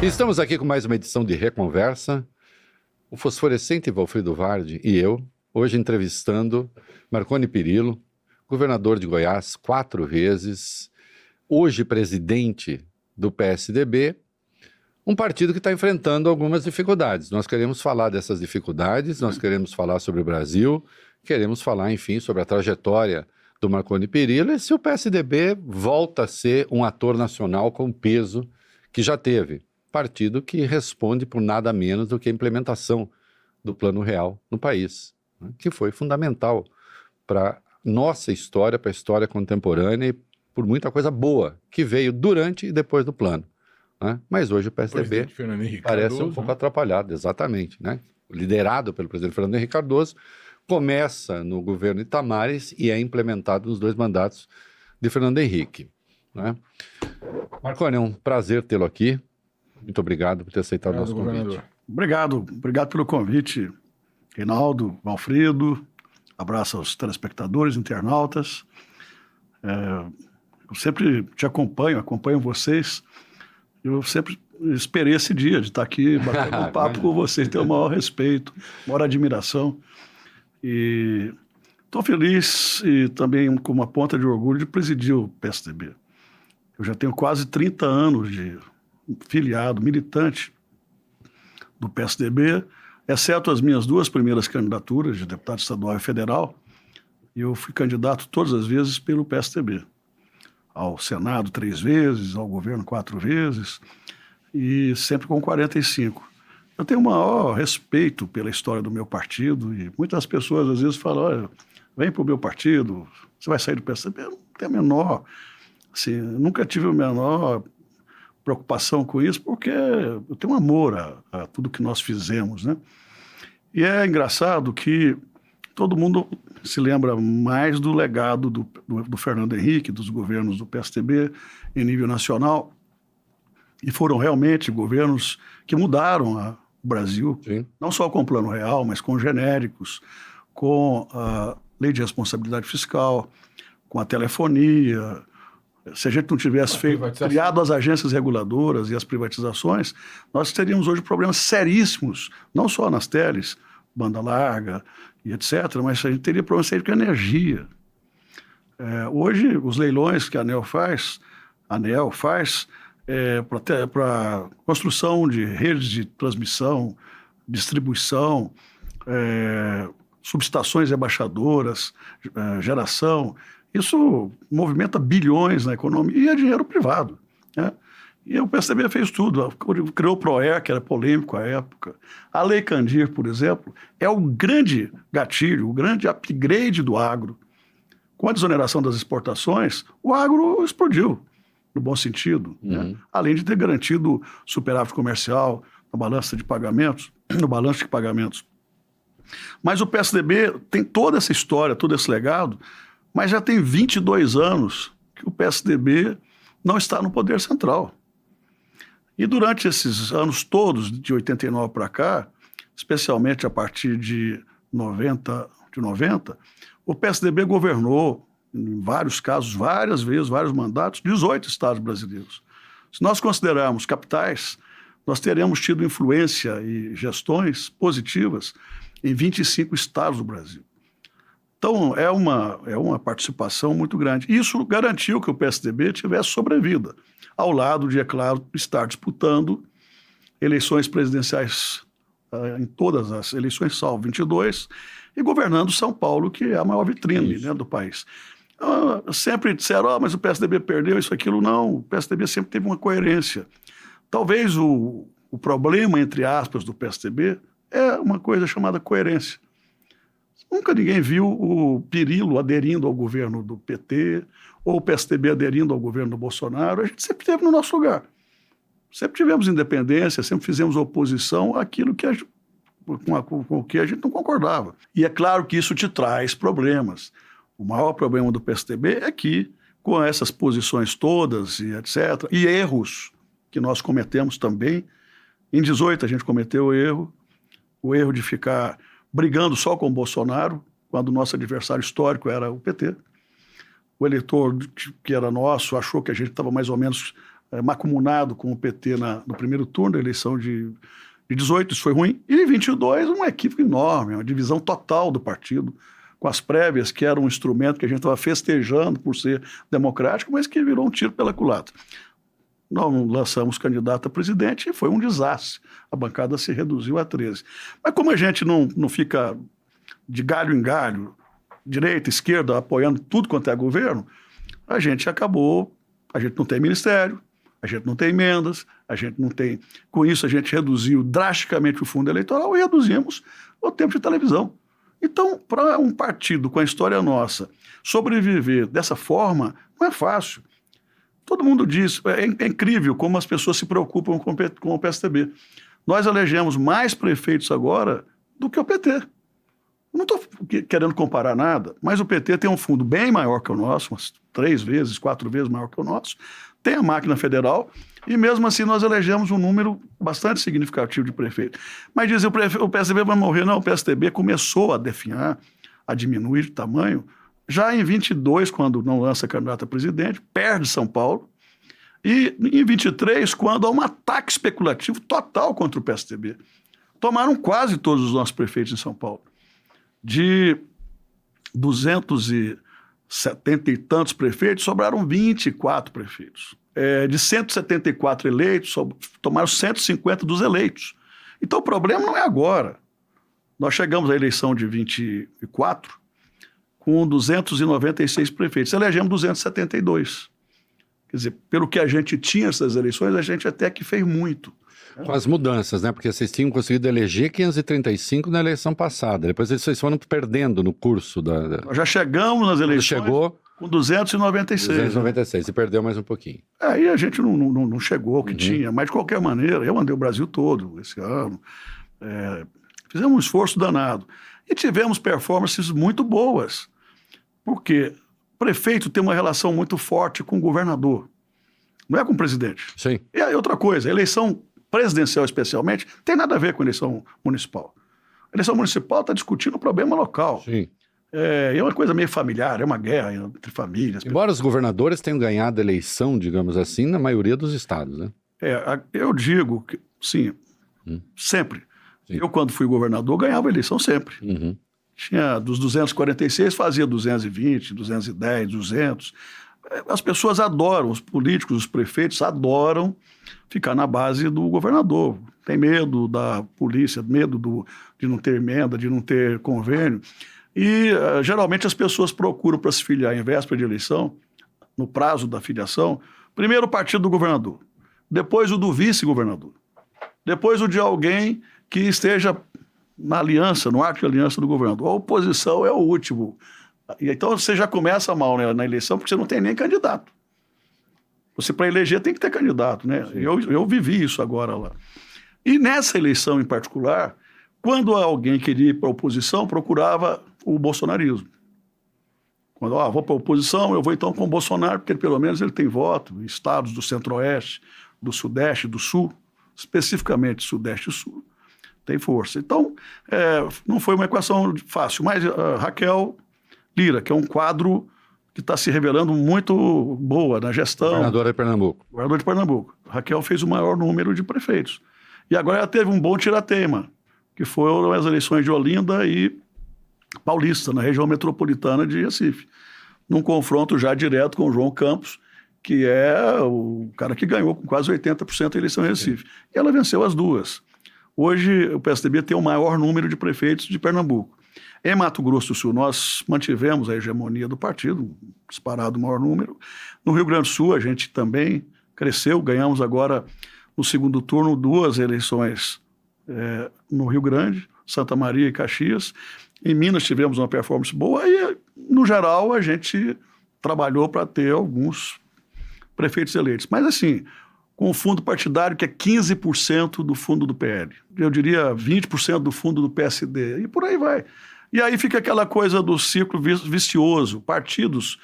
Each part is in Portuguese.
Estamos aqui com mais uma edição de Reconversa. O fosforescente Valfrido Vardi e eu, hoje entrevistando Marconi Perillo, governador de Goiás 4 vezes, hoje presidente do PSDB, um partido que está enfrentando algumas dificuldades. Nós queremos falar dessas dificuldades, nós queremos falar sobre o Brasil, queremos falar, enfim, sobre a trajetória do Marconi Perillo e se o PSDB volta a ser um ator nacional com peso que já teve. Partido que responde por nada menos do que a implementação do Plano Real no país, né, que foi fundamental para nossa história, para a história contemporânea e por muita coisa boa que veio durante e depois do plano. Né? Mas hoje o PSDB parece um pouco atrapalhado, exatamente. Né? Liderado pelo presidente Fernando Henrique Cardoso, começa no governo Itamar e é implementado nos 2 mandatos de Fernando Henrique. Né? Marconi, é um prazer tê-lo aqui. Muito obrigado por ter aceitado o nosso convite. Obrigado pelo convite, Reinaldo, Valfrido. Abraço aos telespectadores, internautas. Eu sempre te acompanho vocês. Eu sempre esperei esse dia de estar aqui batendo um papo com vocês, tenho o maior respeito, maior admiração. E estou feliz e também com uma ponta de orgulho de presidir o PSDB. Eu já tenho quase 30 anos de filiado, militante do PSDB, exceto as minhas 2 primeiras candidaturas de deputado estadual e federal, e eu fui candidato todas as vezes pelo PSDB. Ao Senado 3 vezes, ao governo 4 vezes, e sempre com 45. Eu tenho o maior respeito pela história do meu partido, e muitas pessoas às vezes falam, olha, vem para o meu partido, você vai sair do PSDB. Eu não tenho a menor, assim, nunca tive a menor preocupação com isso, porque eu tenho um amor a tudo que nós fizemos, né? E é engraçado que todo mundo se lembra mais do legado do Fernando Henrique, dos governos do PSDB em nível nacional, e foram realmente governos que mudaram o Brasil, sim, não só com o Plano Real, mas com genéricos, com a Lei de Responsabilidade Fiscal, com a telefonia. Se a gente não tivesse criado as agências reguladoras e as privatizações, nós teríamos hoje problemas seríssimos, não só nas teles, banda larga e etc., mas a gente teria problemas sérios com energia. Hoje, os leilões que a ANEEL faz para construção de redes de transmissão, distribuição, subestações rebaixadoras, geração. Isso movimenta bilhões na economia e é dinheiro privado. Né? E o PSDB fez tudo. Criou o PROER, que era polêmico à época. A Lei Candir, por exemplo, é o grande gatilho, o grande upgrade do agro. Com a desoneração das exportações, o agro explodiu, no bom sentido. Uhum. Né? Além de ter garantido superávit comercial na balança de pagamentos, no balanço de pagamentos. Mas o PSDB tem toda essa história, todo esse legado, mas já tem 22 anos que o PSDB não está no poder central. E durante esses anos todos, de 89 para cá, especialmente a partir de 90, o PSDB governou, em vários casos, várias vezes, vários mandatos, 18 estados brasileiros. Se nós considerarmos capitais, nós teremos tido influência e gestões positivas em 25 estados do Brasil. Então, é uma participação muito grande. Isso garantiu que o PSDB tivesse sobrevida, ao lado de, é claro, estar disputando eleições presidenciais em todas as eleições, salvo 22, e governando São Paulo, que é a maior vitrine, né, do país. Sempre disseram, mas o PSDB perdeu isso, aquilo. Não, o PSDB sempre teve uma coerência. Talvez o problema, entre aspas, do PSDB é uma coisa chamada coerência. Nunca ninguém viu o Perillo aderindo ao governo do PT ou o PSDB aderindo ao governo do Bolsonaro. A gente sempre esteve no nosso lugar. Sempre tivemos independência, sempre fizemos oposição àquilo com o que a gente não concordava. E é claro que isso te traz problemas. O maior problema do PSDB é que, com essas posições todas e etc., e erros que nós cometemos também, em 18 a gente cometeu o erro de ficar brigando só com o Bolsonaro, quando o nosso adversário histórico era o PT. O eleitor que era nosso achou que a gente estava mais ou menos macumunado com o PT no primeiro turno da eleição de 18, isso foi ruim. E em 22, um equívoco enorme, uma divisão total do partido, com as prévias, que era um instrumento que a gente estava festejando por ser democrático, mas que virou um tiro pela culatra. Nós lançamos candidato a presidente e foi um desastre. A bancada se reduziu a 13. Mas como a gente não fica de galho em galho, direita, esquerda, apoiando tudo quanto é governo, a gente não tem ministério, a gente não tem emendas, a gente não tem... Com isso, a gente reduziu drasticamente o fundo eleitoral e reduzimos o tempo de televisão. Então, para um partido com a história nossa sobreviver dessa forma, não é fácil. Todo mundo diz, é incrível como as pessoas se preocupam com o PSDB. Nós elegemos mais prefeitos agora do que o PT. Não estou querendo comparar nada, mas o PT tem um fundo bem maior que o nosso, umas 3 vezes, 4 vezes maior que o nosso, tem a máquina federal e mesmo assim nós elegemos um número bastante significativo de prefeitos. Mas dizem, o PSDB vai morrer. Não, o PSDB começou a definhar, a diminuir de tamanho, já em 22, quando não lança candidato a presidente, perde São Paulo, e em 23, quando há um ataque especulativo total contra o PSDB. Tomaram quase todos os nossos prefeitos em São Paulo. De 270 e tantos prefeitos, sobraram 24 prefeitos. De 174 eleitos, tomaram 150 dos eleitos. Então o problema não é agora. Nós chegamos à eleição de 24 com 296 prefeitos. Elegemos 272. Quer dizer, pelo que a gente tinha essas eleições, a gente até que fez muito. Com as mudanças, né? Porque vocês tinham conseguido eleger 535 na eleição passada. Depois vocês foram perdendo no curso da... Nós já chegamos nas eleições chegou com 296. 296, e perdeu mais um pouquinho. Aí a gente não chegou ao que tinha, mas de qualquer maneira, eu andei o Brasil todo esse ano. Fizemos um esforço danado. E tivemos performances muito boas. Porque o prefeito tem uma relação muito forte com o governador. Não é com o presidente. Sim. E aí outra coisa, a eleição presidencial especialmente, tem nada a ver com a eleição municipal. A eleição municipal está discutindo o problema local. Sim. É uma coisa meio familiar, é uma guerra entre famílias. Embora os governadores tenham ganhado a eleição, digamos assim, na maioria dos estados, né? Eu digo que, sim, sempre. Sim. Eu, quando fui governador, ganhava a eleição sempre. Uhum. Tinha dos 246, fazia 220, 210, 200. As pessoas adoram, os políticos, os prefeitos adoram ficar na base do governador. Tem medo da polícia, medo de não ter emenda, de não ter convênio. E geralmente as pessoas procuram para se filiar em véspera de eleição, no prazo da filiação, primeiro o partido do governador, depois o do vice-governador, depois o de alguém que esteja na aliança, no arco de aliança do governador. A oposição é o último. Então você já começa mal, né, na eleição, porque você não tem nem candidato. Você, para eleger, tem que ter candidato, né? Eu vivi isso agora lá. E nessa eleição em particular, quando alguém queria ir para a oposição, procurava o bolsonarismo. Quando vou para a oposição, eu vou então com o Bolsonaro, porque pelo menos ele tem voto em estados do Centro-Oeste, do Sudeste, do Sul, especificamente Sudeste e Sul, tem força. Então, não foi uma equação fácil, mas Raquel Lira, que é um quadro que está se revelando muito boa na gestão. Governadora de Pernambuco. Governador de Pernambuco. Raquel fez o maior número de prefeitos. E agora ela teve um bom tiratema, que foram as eleições de Olinda e Paulista, na região metropolitana de Recife, num confronto já direto com o João Campos, que é o cara que ganhou com quase 80% da eleição em Recife. Sim. E ela venceu as duas. Hoje, o PSDB tem o maior número de prefeitos de Pernambuco. Em Mato Grosso do Sul, nós mantivemos a hegemonia do partido, disparado o maior número. No Rio Grande do Sul, a gente também cresceu, ganhamos agora, no segundo turno, 2 eleições no Rio Grande, Santa Maria e Caxias. Em Minas tivemos uma performance boa e, no geral, a gente trabalhou para ter alguns prefeitos eleitos. Mas, assim, com o fundo partidário, que é 15% do fundo do PL. Eu diria 20% do fundo do PSD. E por aí vai. E aí fica aquela coisa do ciclo vicioso. Partidos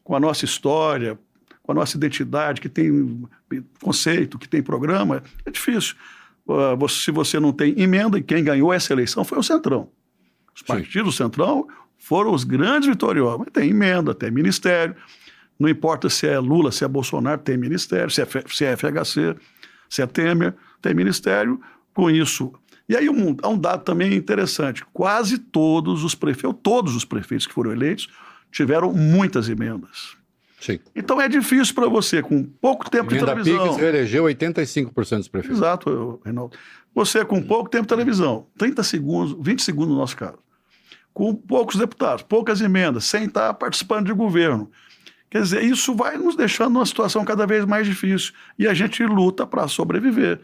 com a nossa história, com a nossa identidade, que tem conceito, que tem programa, é difícil. Se você não tem emenda, e quem ganhou essa eleição foi o Centrão. Os partidos do Centrão foram os grandes vitoriosos. Mas tem emenda, tem ministério. Não importa se é Lula, se é Bolsonaro, tem ministério, se é FHC, se é Temer, tem ministério com isso. E aí há um dado também interessante. Quase todos os prefeitos que foram eleitos tiveram muitas emendas. Sim. Então é difícil para você, com pouco tempo de televisão... Pix reelegeu 85% dos prefeitos. Exato, Reinaldo. Você com pouco tempo de televisão, 30 segundos, 20 segundos no nosso caso, com poucos deputados, poucas emendas, sem estar participando de governo. Quer dizer, isso vai nos deixando numa situação cada vez mais difícil. E a gente luta para sobreviver.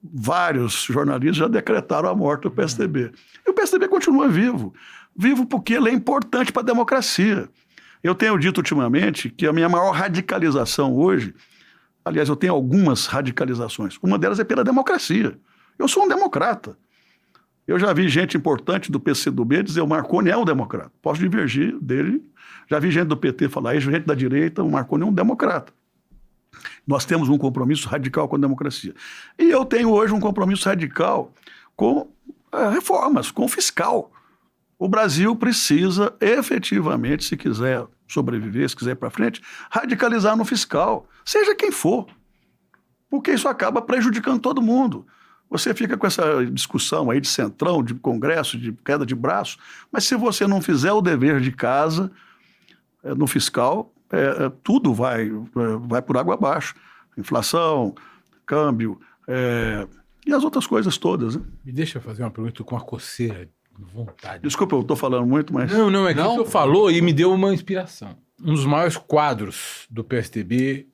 Vários jornalistas já decretaram a morte do PSDB. E o PSDB continua vivo. Vivo porque ele é importante para a democracia. Eu tenho dito ultimamente que a minha maior radicalização hoje, aliás, eu tenho algumas radicalizações, uma delas é pela democracia. Eu sou um democrata. Eu já vi gente importante do PCdoB dizer o Marconi é um democrata. Posso divergir dele. Já vi gente do PT falar isso, gente da direita, o Marconi é um democrata. Nós temos um compromisso radical com a democracia. E eu tenho hoje um compromisso radical com reformas, com o fiscal. O Brasil precisa efetivamente, se quiser sobreviver, se quiser ir para frente, radicalizar no fiscal, seja quem for. Porque isso acaba prejudicando todo mundo. Você fica com essa discussão aí de centrão, de congresso, de queda de braço, mas se você não fizer o dever de casa no fiscal, tudo vai por água abaixo. Inflação, câmbio e as outras coisas todas. Né? Me deixa eu fazer uma pergunta com a coceira, com vontade. Desculpa, eu estou falando muito, mas... Não, é que o senhor falou e me deu uma inspiração. Um dos maiores quadros do PSDB,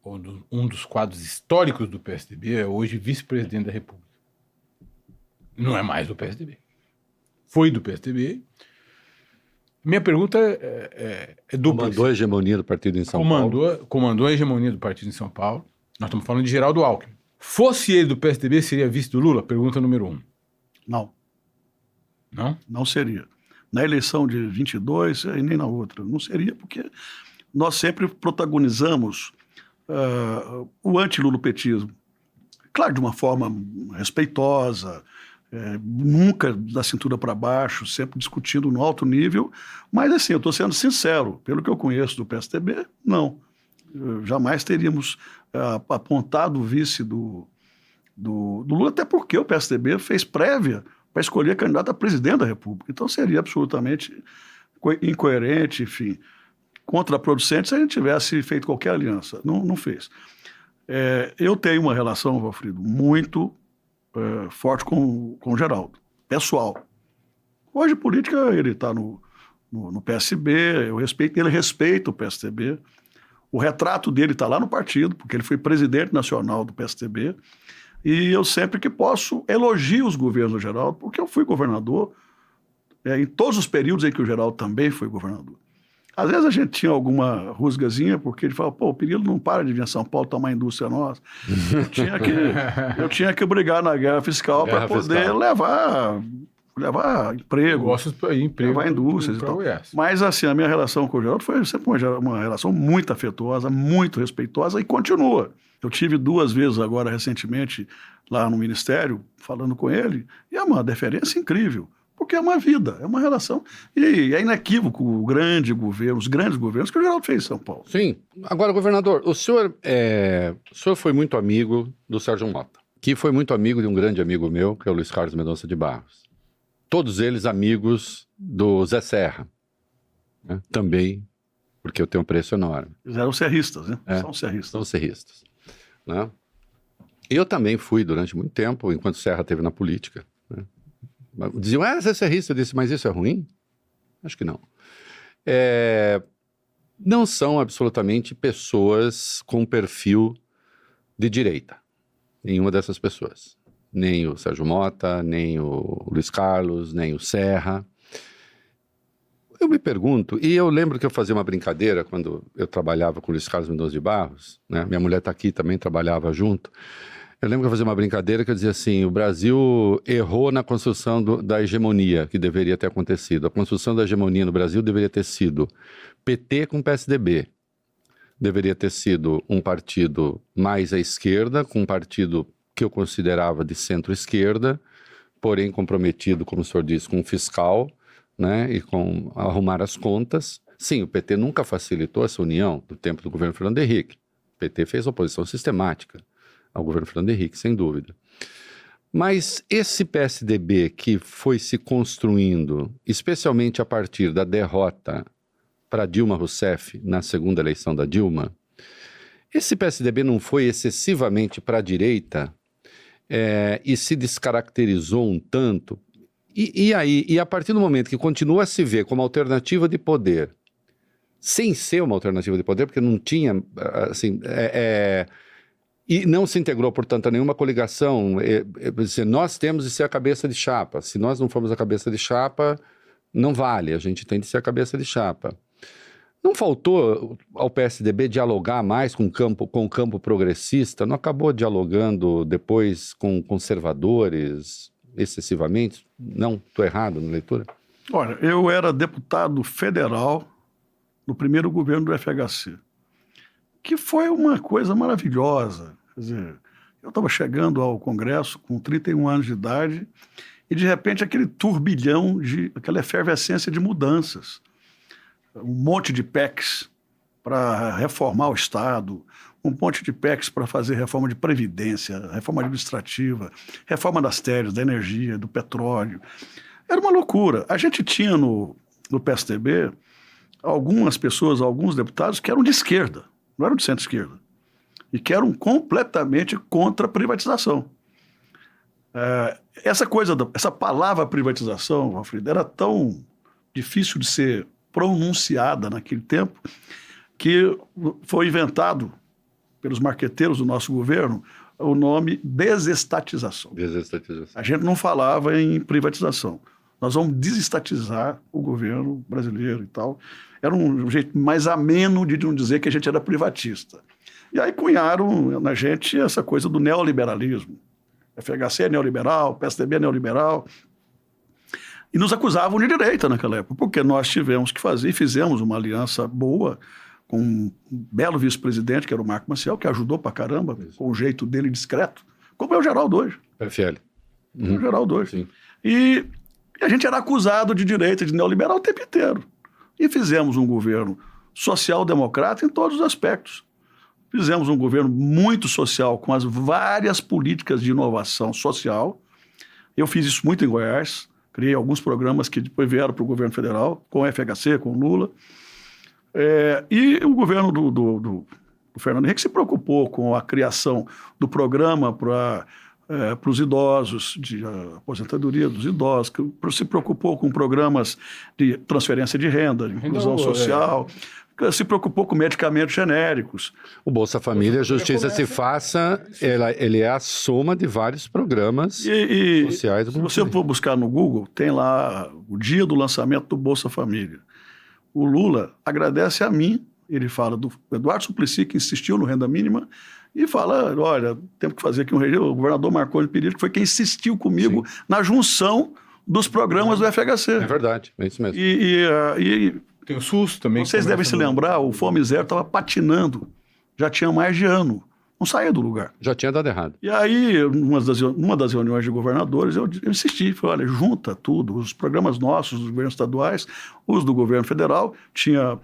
ou um dos quadros históricos do PSDB, é hoje vice-presidente da República. Não é mais do PSDB. Foi do PSDB. Minha pergunta é dupla. Comandou a hegemonia do partido em São Paulo. Comandou a hegemonia do partido em São Paulo. Nós estamos falando de Geraldo Alckmin. Fosse ele do PSDB, seria vice do Lula? Pergunta número 1. Não. Não? Não seria. Na eleição de 22 e nem na outra. Não seria porque nós sempre protagonizamos o anti-lulopetismo. Claro, de uma forma respeitosa, nunca da cintura para baixo, sempre discutindo no alto nível, mas assim, eu estou sendo sincero, pelo que eu conheço do PSDB, não. Jamais teríamos apontado o vice do Lula, até porque o PSDB fez prévia para escolher candidato a presidente da República. Então seria absolutamente incoerente, enfim, contraproducente se a gente tivesse feito qualquer aliança. Não fez. Eu tenho uma relação, Valfrido, muito forte com o Geraldo, pessoal. Hoje, política, ele está no PSB, ele respeita o PSDB. O retrato dele está lá no partido, porque ele foi presidente nacional do PSDB. E eu sempre que posso elogio os governos do Geraldo, porque eu fui governador em todos os períodos em que o Geraldo também foi governador. Às vezes a gente tinha alguma rusgazinha, porque ele falava, o Pirillo não para de vir a São Paulo tomar a indústria nossa. Eu tinha que brigar na guerra fiscal para poder levar emprego, levar indústrias e tal. Mas assim, a minha relação com o Geraldo foi sempre uma relação muito afetuosa, muito respeitosa e continua. Eu tive 2 vezes agora, recentemente, lá no Ministério, falando com ele, e é uma deferência incrível. Porque é uma vida, é uma relação. E é inequívoco os grandes governos que o Geraldo fez em São Paulo. Sim. Agora, governador, o senhor foi muito amigo do Sérgio Mota, que foi muito amigo de um grande amigo meu, que é o Luiz Carlos Mendonça de Barros. Todos eles amigos do Zé Serra, né? Também, porque eu tenho um preço enorme. Eles eram serristas, né? São serristas. Né? Eu também fui durante muito tempo, enquanto Serra esteve na política, né? Diziam, você é serrista, eu disse, mas isso é ruim? Acho que não. Não são absolutamente pessoas com perfil de direita. Nenhuma dessas pessoas. Nem o Sérgio Mota, nem o Luiz Carlos, nem o Serra. Eu me pergunto, e eu lembro que eu fazia uma brincadeira quando eu trabalhava com o Luiz Carlos Mendonça de Barros, né? Minha mulher está aqui, também trabalhava junto. Eu lembro que eu fazia uma brincadeira que eu dizia assim, o Brasil errou na construção da hegemonia que deveria ter acontecido. A construção da hegemonia no Brasil deveria ter sido PT com PSDB. Deveria ter sido um partido mais à esquerda, com um partido que eu considerava de centro-esquerda, porém comprometido, como o senhor disse, com o fiscal, né, e com arrumar as contas, Sim, o PT nunca facilitou essa união no tempo do governo Fernando Henrique. O PT fez oposição sistemática ao governo Fernando Henrique, sem dúvida. Mas esse PSDB que foi se construindo, especialmente a partir da derrota para Dilma Rousseff na segunda eleição da Dilma, esse PSDB não foi excessivamente para a direita e se descaracterizou um tanto? E a partir do momento que continua a se ver como alternativa de poder, sem ser uma alternativa de poder, porque não tinha, assim, e não se integrou, portanto, a nenhuma coligação, nós temos de ser a cabeça de chapa. Se nós não formos a cabeça de chapa, não vale, a gente tem de ser a cabeça de chapa. Não faltou ao PSDB dialogar mais com o campo progressista? Não acabou dialogando depois com conservadores excessivamente? Não, estou errado na leitura? Olha, eu era deputado federal no primeiro governo do FHC, que foi uma coisa maravilhosa. Quer dizer, eu estava chegando ao Congresso com 31 anos de idade e, de repente, aquele turbilhão, aquela efervescência de mudanças. Um monte de PECs para reformar o Estado, um monte de PECs para fazer reforma de previdência, reforma administrativa, reforma das teles, da energia, do petróleo. Era uma loucura. A gente tinha no PSDB algumas pessoas, alguns deputados que eram de esquerda, não eram de centro-esquerda, e que eram completamente contra a privatização. Essa palavra privatização, Alfredo, era tão difícil de ser pronunciada naquele tempo, que foi inventado pelos marqueteiros do nosso governo o nome desestatização. Desestatização. A gente não falava em privatização. Nós vamos desestatizar o governo brasileiro e tal. Era um jeito mais ameno de não dizer que a gente era privatista. E aí cunharam na gente essa coisa do neoliberalismo. FHC é neoliberal, PSDB é neoliberal. E nos acusavam de direita naquela época, porque nós tivemos que fazer e fizemos uma aliança boa com um belo vice-presidente, que era o Marco Maciel, que ajudou pra caramba, com o jeito dele discreto, como é o Geraldo hoje. PFL. O Geraldo hoje. Sim. E a gente era acusado de direita, de neoliberal o tempo inteiro. E fizemos um governo social-democrata em todos os aspectos. Fizemos um governo muito social, com as várias políticas de inovação social. Eu fiz isso muito em Goiás. Criei alguns programas que depois vieram para o governo federal, com o FHC, com o Lula. E o governo do Fernando Henrique se preocupou com a criação do programa para os idosos, de aposentadoria dos idosos, se preocupou com programas de transferência de renda, de inclusão social, se preocupou com medicamentos genéricos. O Bolsa Família, Justiça Se Faça, ele é a soma de vários programas sociais. Se você for buscar no Google, tem lá o dia do lançamento do Bolsa Família. O Lula agradece a mim, ele fala do Eduardo Suplicy, que insistiu no renda mínima, e fala, olha, temos que fazer aqui o governador Marconi Perillo, que foi quem insistiu comigo na junção dos programas do FHC. É verdade, é isso mesmo. Tem o SUS também. Vocês devem se lembrar, o Fome Zero estava patinando, já tinha mais de ano, não saía do lugar. Já tinha dado errado. E aí, numa das reuniões de governadores, eu insisti, falei, olha, junta tudo, os programas nossos, dos governos estaduais, os do governo federal, tinha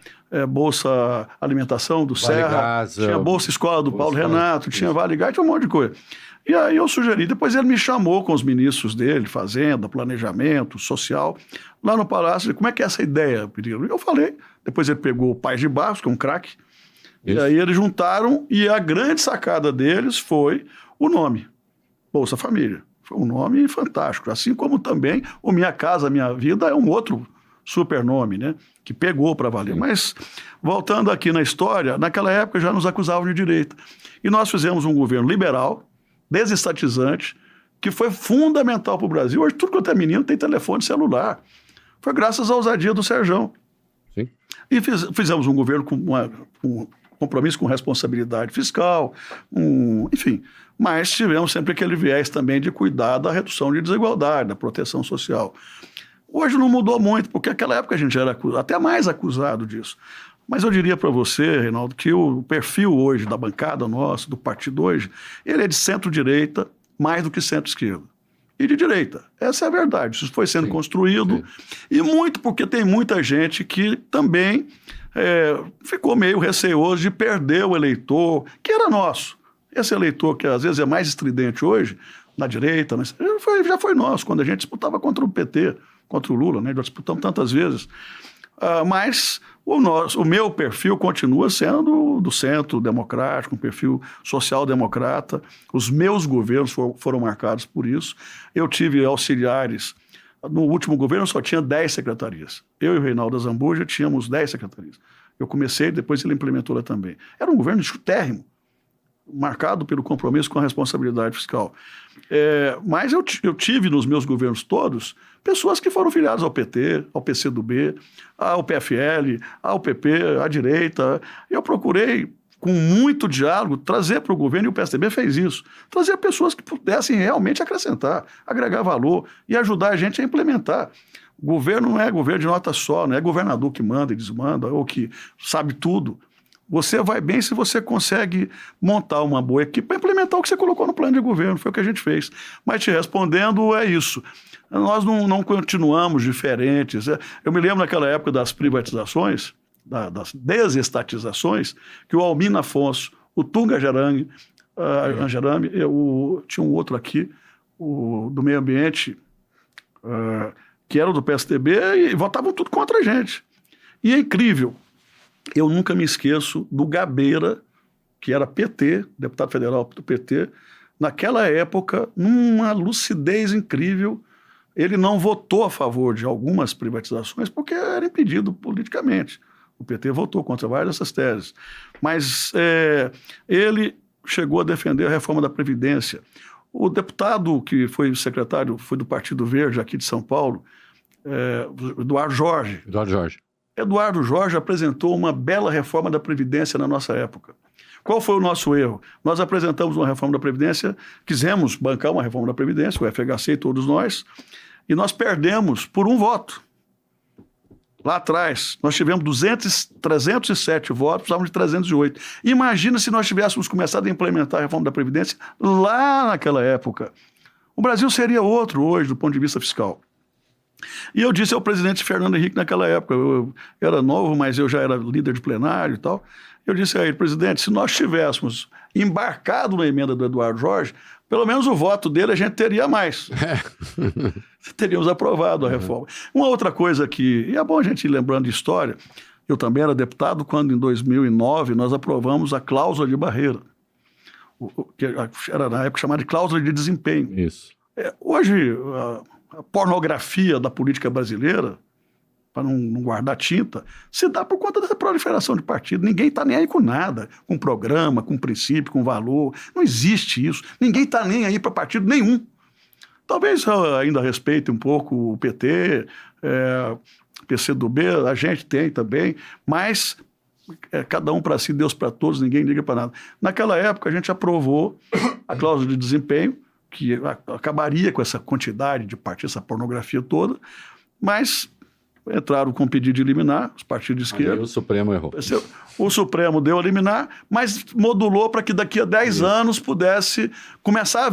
Bolsa Alimentação do Vale Serra, Gás, tinha Bolsa Escola do Paulo Renato, tinha Vale Gás, tinha um monte de coisa. E aí eu sugeri, depois ele me chamou com os ministros dele, Fazenda, Planejamento, Social, lá no Palácio, como é que é essa ideia, Perillo? E eu falei, depois ele pegou o Paes de Barros, que é um craque, e aí eles juntaram, e a grande sacada deles foi o nome, Bolsa Família. Foi um nome fantástico, assim como também o Minha Casa Minha Vida é um outro super nome, né, que pegou para valer. Sim. Mas, voltando aqui na história, naquela época já nos acusavam de direita. E nós fizemos um governo liberal, desestatizante, que foi fundamental para o Brasil. Hoje tudo quanto é menino tem telefone celular. Foi graças à ousadia do Serjão. Sim. E fizemos um governo com um compromisso com responsabilidade fiscal, enfim. Mas tivemos sempre aquele viés também de cuidar da redução de desigualdade, da proteção social. Hoje não mudou muito, porque naquela época a gente era até mais acusado disso. Mas eu diria para você, Reinaldo, que o perfil hoje da bancada nossa, do partido hoje, ele é de centro-direita mais do que centro-esquerda. e de direita. Essa é a verdade. Isso foi sendo construído, e muito porque tem muita gente que também ficou meio receoso de perder o eleitor, que era nosso. Esse eleitor que às vezes é mais estridente hoje, na direita, já foi nosso, quando a gente disputava contra o PT, contra o Lula, né? Nós disputamos tantas vezes. Mas o meu perfil continua sendo do centro democrático, um perfil social-democrata. Os meus governos foram marcados por isso. Eu tive auxiliares. No último governo só tinha 10 secretarias. Eu e o Reinaldo Zambuja tínhamos 10 secretarias. Eu comecei, depois ele implementou lá também. Era um governo chutérrimo, marcado pelo compromisso com a responsabilidade fiscal. Mas eu tive nos meus governos todos pessoas que foram filiadas ao PT, ao PCdoB, ao PFL, ao PP, à direita. Eu procurei, com muito diálogo, trazer para o governo, e o PSDB fez isso, trazer pessoas que pudessem realmente acrescentar, agregar valor e ajudar a gente a implementar. O governo não é governo de nota só, não é governador que manda e desmanda, ou que sabe tudo. Você vai bem se você consegue montar uma boa equipe para implementar o que você colocou no plano de governo. Foi o que a gente fez. Mas te respondendo, é isso. Nós não continuamos diferentes. Eu me lembro naquela época das privatizações, das desestatizações, que o Almino Afonso, o Tunga Angerame, tinha um outro aqui, do meio ambiente, que era do PSDB, e votavam tudo contra a gente. E é incrível. Eu nunca me esqueço do Gabeira, que era PT, deputado federal do PT, naquela época, numa lucidez incrível. Ele não votou a favor de algumas privatizações porque era impedido politicamente. O PT votou contra várias dessas teses. Mas ele chegou a defender a reforma da Previdência. O deputado que foi secretário, foi do Partido Verde aqui de São Paulo, Eduardo Jorge. Eduardo Jorge apresentou uma bela reforma da Previdência na nossa época. Qual foi o nosso erro? Nós apresentamos uma reforma da Previdência, quisemos bancar uma reforma da Previdência, o FHC e todos nós, e nós perdemos por um voto. Lá atrás, nós tivemos 307 votos, precisávamos de 308. Imagina se nós tivéssemos começado a implementar a reforma da Previdência lá naquela época. O Brasil seria outro hoje, do ponto de vista fiscal. E eu disse ao presidente Fernando Henrique naquela época, eu era novo, mas eu já era líder de plenário e tal, eu disse a ele, presidente, se nós tivéssemos embarcado na emenda do Eduardo Jorge, pelo menos o voto dele a gente teria mais. Teríamos aprovado a reforma. Uma outra coisa que, e é bom a gente ir lembrando de história, eu também era deputado quando em 2009 nós aprovamos a cláusula de barreira, que era na época chamada de cláusula de desempenho. Isso. Hoje, a pornografia da política brasileira, para não guardar tinta, se dá por conta dessa proliferação de partido. Ninguém está nem aí com nada, com programa, com princípio, com valor. Não existe isso. Ninguém está nem aí para partido nenhum. Talvez ainda respeite um pouco o PT, PCdoB, a gente tem também, mas cada um para si, Deus para todos, ninguém liga para nada. Naquela época, a gente aprovou a cláusula de desempenho, que acabaria com essa quantidade de partidos, essa pornografia toda, mas entraram com pedido de eliminar, os partidos de esquerda. Aí o Supremo errou. O Supremo deu a eliminar, mas modulou para que daqui a 10 anos pudesse começar a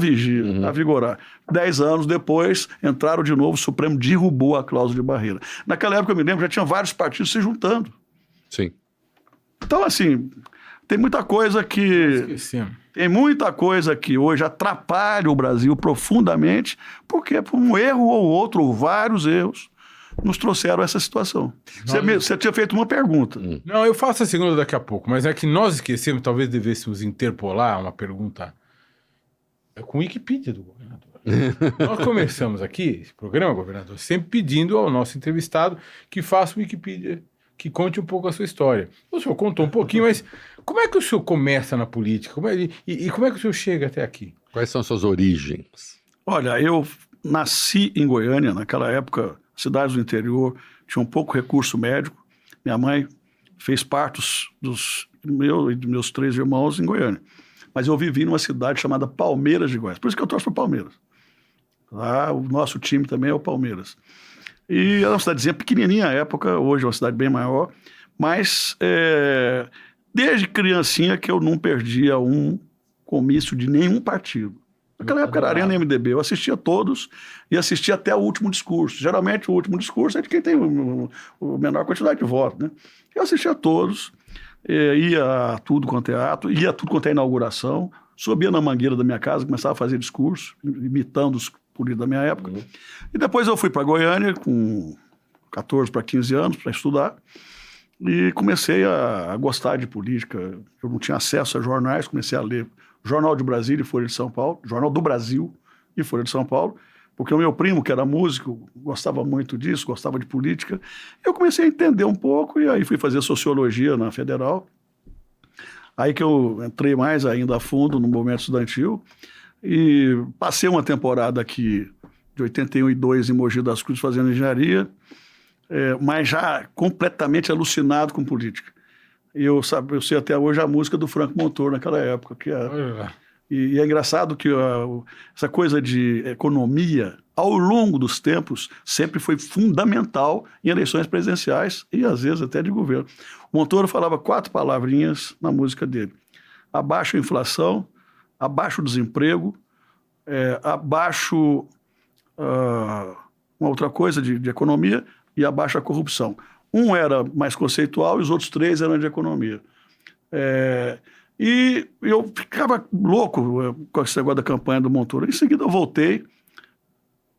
vigorar. 10 anos depois, entraram de novo, o Supremo derrubou a cláusula de barreira. Naquela época, eu me lembro, já tinha vários partidos se juntando. Sim. Então, assim, tem muita coisa que... Tem muita coisa que hoje atrapalha o Brasil profundamente, porque por um erro ou outro, ou vários erros, nos trouxeram essa situação. Você tinha feito uma pergunta. Não, eu faço a segunda daqui a pouco, mas é que nós esquecemos, talvez devêssemos interpolar uma pergunta com Wikipedia do governador. Nós começamos aqui, esse programa, governador, sempre pedindo ao nosso entrevistado que faça o Wikipedia, que conte um pouco a sua história. O senhor contou um pouquinho, mas como é que o senhor começa na política? Como é que o senhor chega até aqui? Quais são as suas origens? Olha, eu nasci em Goiânia, naquela época, cidades do interior tinham pouco recurso médico. Minha mãe fez partos dos meus 3 irmãos em Goiânia. Mas eu vivi numa cidade chamada Palmeiras de Goiás. Por isso que eu torço para o Palmeiras. Lá, o nosso time também é o Palmeiras. E era uma cidadezinha pequenininha à época, hoje é uma cidade bem maior, mas desde criancinha que eu não perdia um comício de nenhum partido. Naquela época era Arena MDB, eu assistia todos e assistia até o último discurso. Geralmente o último discurso é de quem tem o menor quantidade de votos, né? Eu assistia todos, ia a tudo quanto é ato, ia a tudo quanto é inauguração, subia na mangueira da minha casa, começava a fazer discurso, imitando os políticos da minha época. E depois eu fui para Goiânia com 14 para 15 anos para estudar e comecei a gostar de política. Eu não tinha acesso a jornais, comecei a ler Jornal de Brasília e Folha de São Paulo, Jornal do Brasil e Folha de São Paulo, porque o meu primo, que era músico, gostava muito disso, gostava de política. Eu comecei a entender um pouco e aí fui fazer sociologia na Federal. Aí que eu entrei mais ainda a fundo no movimento estudantil e passei uma temporada aqui de 81 e 2 em Mogi das Cruzes fazendo engenharia, mas já completamente alucinado com política. Eu sei até hoje a música do Franco Montoro naquela época. E é engraçado que essa coisa de economia, ao longo dos tempos, sempre foi fundamental em eleições presidenciais e, às vezes, até de governo. O Montoro falava 4 palavrinhas na música dele. Abaixo a inflação, abaixo o desemprego, abaixo uma outra coisa de economia e abaixo a corrupção. Um era mais conceitual e os outros 3 eram de economia. E eu ficava louco com esse negócio da campanha do Montoro. Em seguida eu voltei,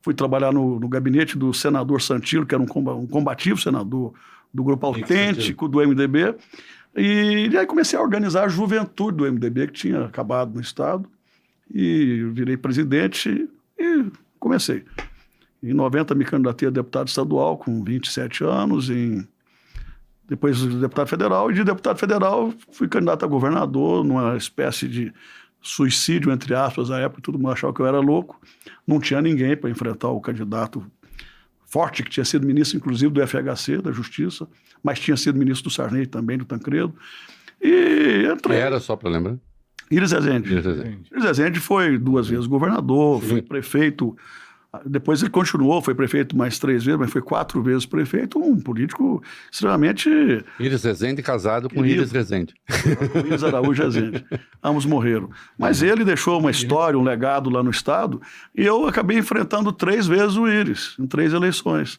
fui trabalhar no gabinete do senador Santilo, que era um combativo senador do Grupo Autêntico, do MDB. E aí comecei a organizar a juventude do MDB, que tinha acabado no Estado. E virei presidente e comecei. Em 90 me candidatei a deputado estadual com 27 anos, depois de deputado federal, e de deputado federal fui candidato a governador numa espécie de suicídio, entre aspas, à época, todo mundo achava que eu era louco. Não tinha ninguém para enfrentar o candidato forte, que tinha sido ministro, inclusive, do FHC, da Justiça, mas tinha sido ministro do Sarney também, do Tancredo. E entrei. Era só para lembrar? Íris Rezende. Íris Rezende foi 2 vezes governador, foi prefeito. Depois ele continuou, foi prefeito mais 3 vezes, mas foi 4 vezes prefeito, um político extremamente... Íris Rezende casado com Íris Rezende. Com Íris Araújo Rezende. Ambos morreram. Mas ele deixou uma história, um legado lá no Estado, e eu acabei enfrentando 3 vezes o Íris, em 3 eleições.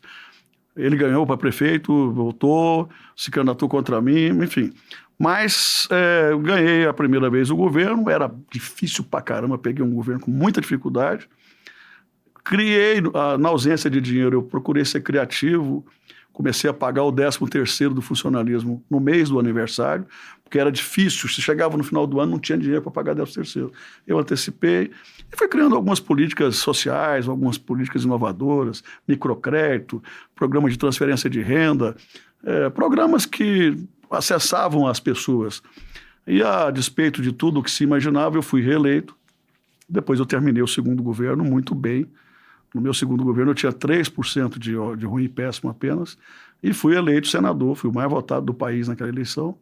Ele ganhou para prefeito, voltou, se candidatou contra mim, enfim. Mas eu ganhei a primeira vez o governo, era difícil pra caramba, peguei um governo com muita dificuldade. Criei, na ausência de dinheiro, eu procurei ser criativo, comecei a pagar o 13º do funcionalismo no mês do aniversário, porque era difícil, se chegava no final do ano não tinha dinheiro para pagar 13º. Eu antecipei e fui criando algumas políticas sociais, algumas políticas inovadoras, microcrédito, programa de transferência de renda, programas que acessavam as pessoas. E a despeito de tudo o que se imaginava, eu fui reeleito. Depois eu terminei o segundo governo muito bem. No meu segundo governo eu tinha 3% de ruim e péssimo apenas, e fui eleito senador, fui o mais votado do país naquela eleição,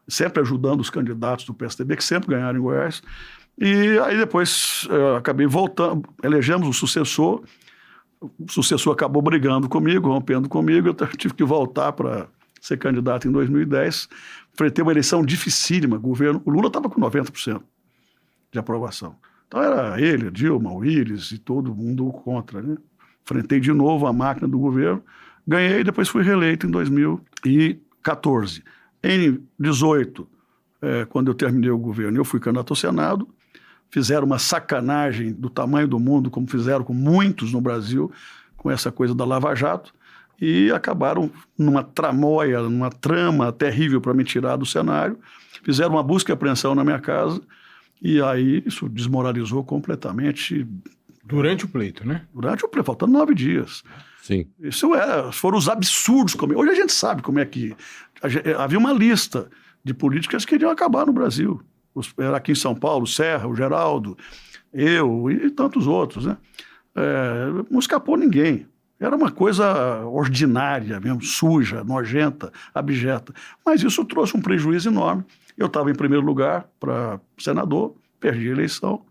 sempre ajudando os candidatos do PSDB, que sempre ganharam em Goiás. E aí depois acabei voltando, elegemos o sucessor acabou brigando comigo, rompendo comigo, eu tive que voltar para ser candidato em 2010, enfrentei uma eleição dificílima, o Lula estava com 90% de aprovação. Então era ele, Dilma, o Íris e todo mundo contra, né? Enfrentei de novo a máquina do governo, ganhei e depois fui reeleito em 2014. Em 2018, quando eu terminei o governo, eu fui candidato ao Senado, fizeram uma sacanagem do tamanho do mundo, como fizeram com muitos no Brasil, com essa coisa da Lava Jato, e acabaram numa tramóia, numa trama terrível para me tirar do cenário, fizeram uma busca e apreensão na minha casa. E aí isso desmoralizou completamente. Durante o pleito, né? Durante o pleito, faltando 9 dias. Sim. Isso foram os absurdos. Hoje a gente sabe como é que... Havia uma lista de políticas que queriam acabar no Brasil. Era aqui em São Paulo, Serra, o Geraldo, eu e tantos outros, né? Não escapou ninguém. Era uma coisa ordinária mesmo, suja, nojenta, abjeta. Mas isso trouxe um prejuízo enorme. Eu estava em primeiro lugar para senador, perdi a eleição.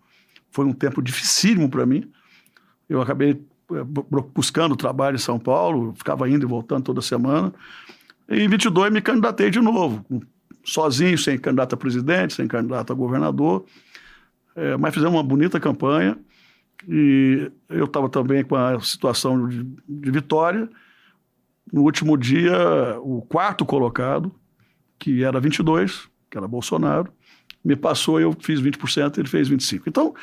Foi um tempo dificílimo para mim. Eu acabei buscando trabalho em São Paulo, ficava indo e voltando toda semana. E em 22 me candidatei de novo, sozinho, sem candidato a presidente, sem candidato a governador. mas fizemos uma bonita campanha e eu estava também com a situação de vitória. No último dia, o quarto colocado, que era 22, que era Bolsonaro, me passou e eu fiz 20%, ele fez 25%. Então,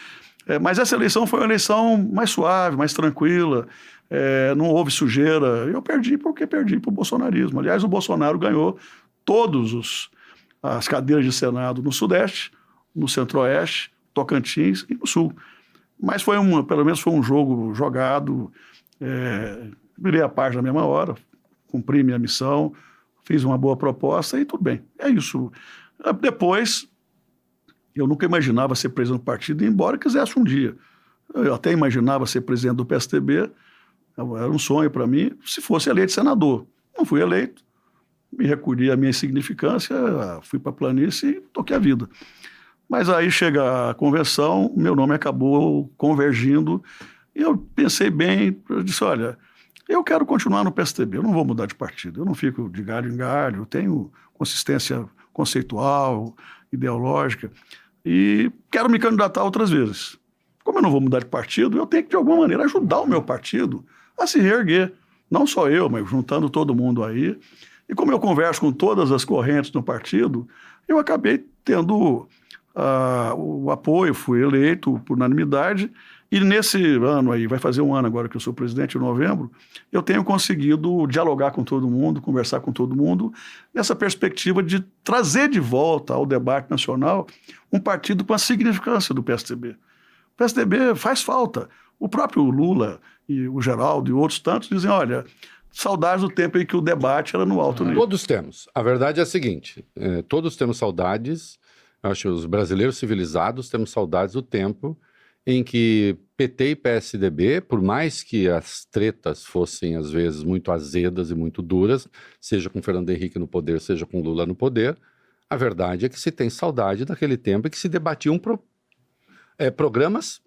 mas essa eleição foi uma eleição mais suave, mais tranquila, não houve sujeira. Eu perdi porque perdi para o bolsonarismo. Aliás, o Bolsonaro ganhou todas as cadeiras de Senado no Sudeste, no Centro-Oeste, Tocantins e no Sul. Mas pelo menos foi um jogo jogado, virei a página na mesma hora, cumpri minha missão, fiz uma boa proposta e tudo bem. É isso. Depois, eu nunca imaginava ser presidente do partido, embora quisesse um dia. Eu até imaginava ser presidente do PSDB, era um sonho para mim, se fosse eleito senador. Não fui eleito, me recolhi à minha insignificância, fui para a planície e toquei a vida. Mas aí chega a convenção, meu nome acabou convergindo, e eu pensei bem, eu disse, olha, eu quero continuar no PSDB, eu não vou mudar de partido, eu não fico de galho em galho, eu tenho consistência conceitual, ideológica, e quero me candidatar outras vezes. Como eu não vou mudar de partido, eu tenho que, de alguma maneira, ajudar o meu partido a se reerguer. Não só eu, mas juntando todo mundo aí. E como eu converso com todas as correntes no partido, eu acabei tendo o apoio, fui eleito por unanimidade, e nesse ano aí, vai fazer um ano agora que eu sou presidente, em novembro, eu tenho conseguido dialogar com todo mundo, conversar com todo mundo, nessa perspectiva de trazer de volta ao debate nacional um partido com a significância do PSDB. O PSDB faz falta. O próprio Lula e o Geraldo e outros tantos dizem, olha, saudades do tempo em que o debate era no alto nível. Todos temos. A verdade é a seguinte, todos temos saudades, acho que os brasileiros civilizados temos saudades do tempo em que PT e PSDB, por mais que as tretas fossem às vezes muito azedas e muito duras, seja com Fernando Henrique no poder, seja com Lula no poder, a verdade é que se tem saudade daquele tempo em que se debatiam programas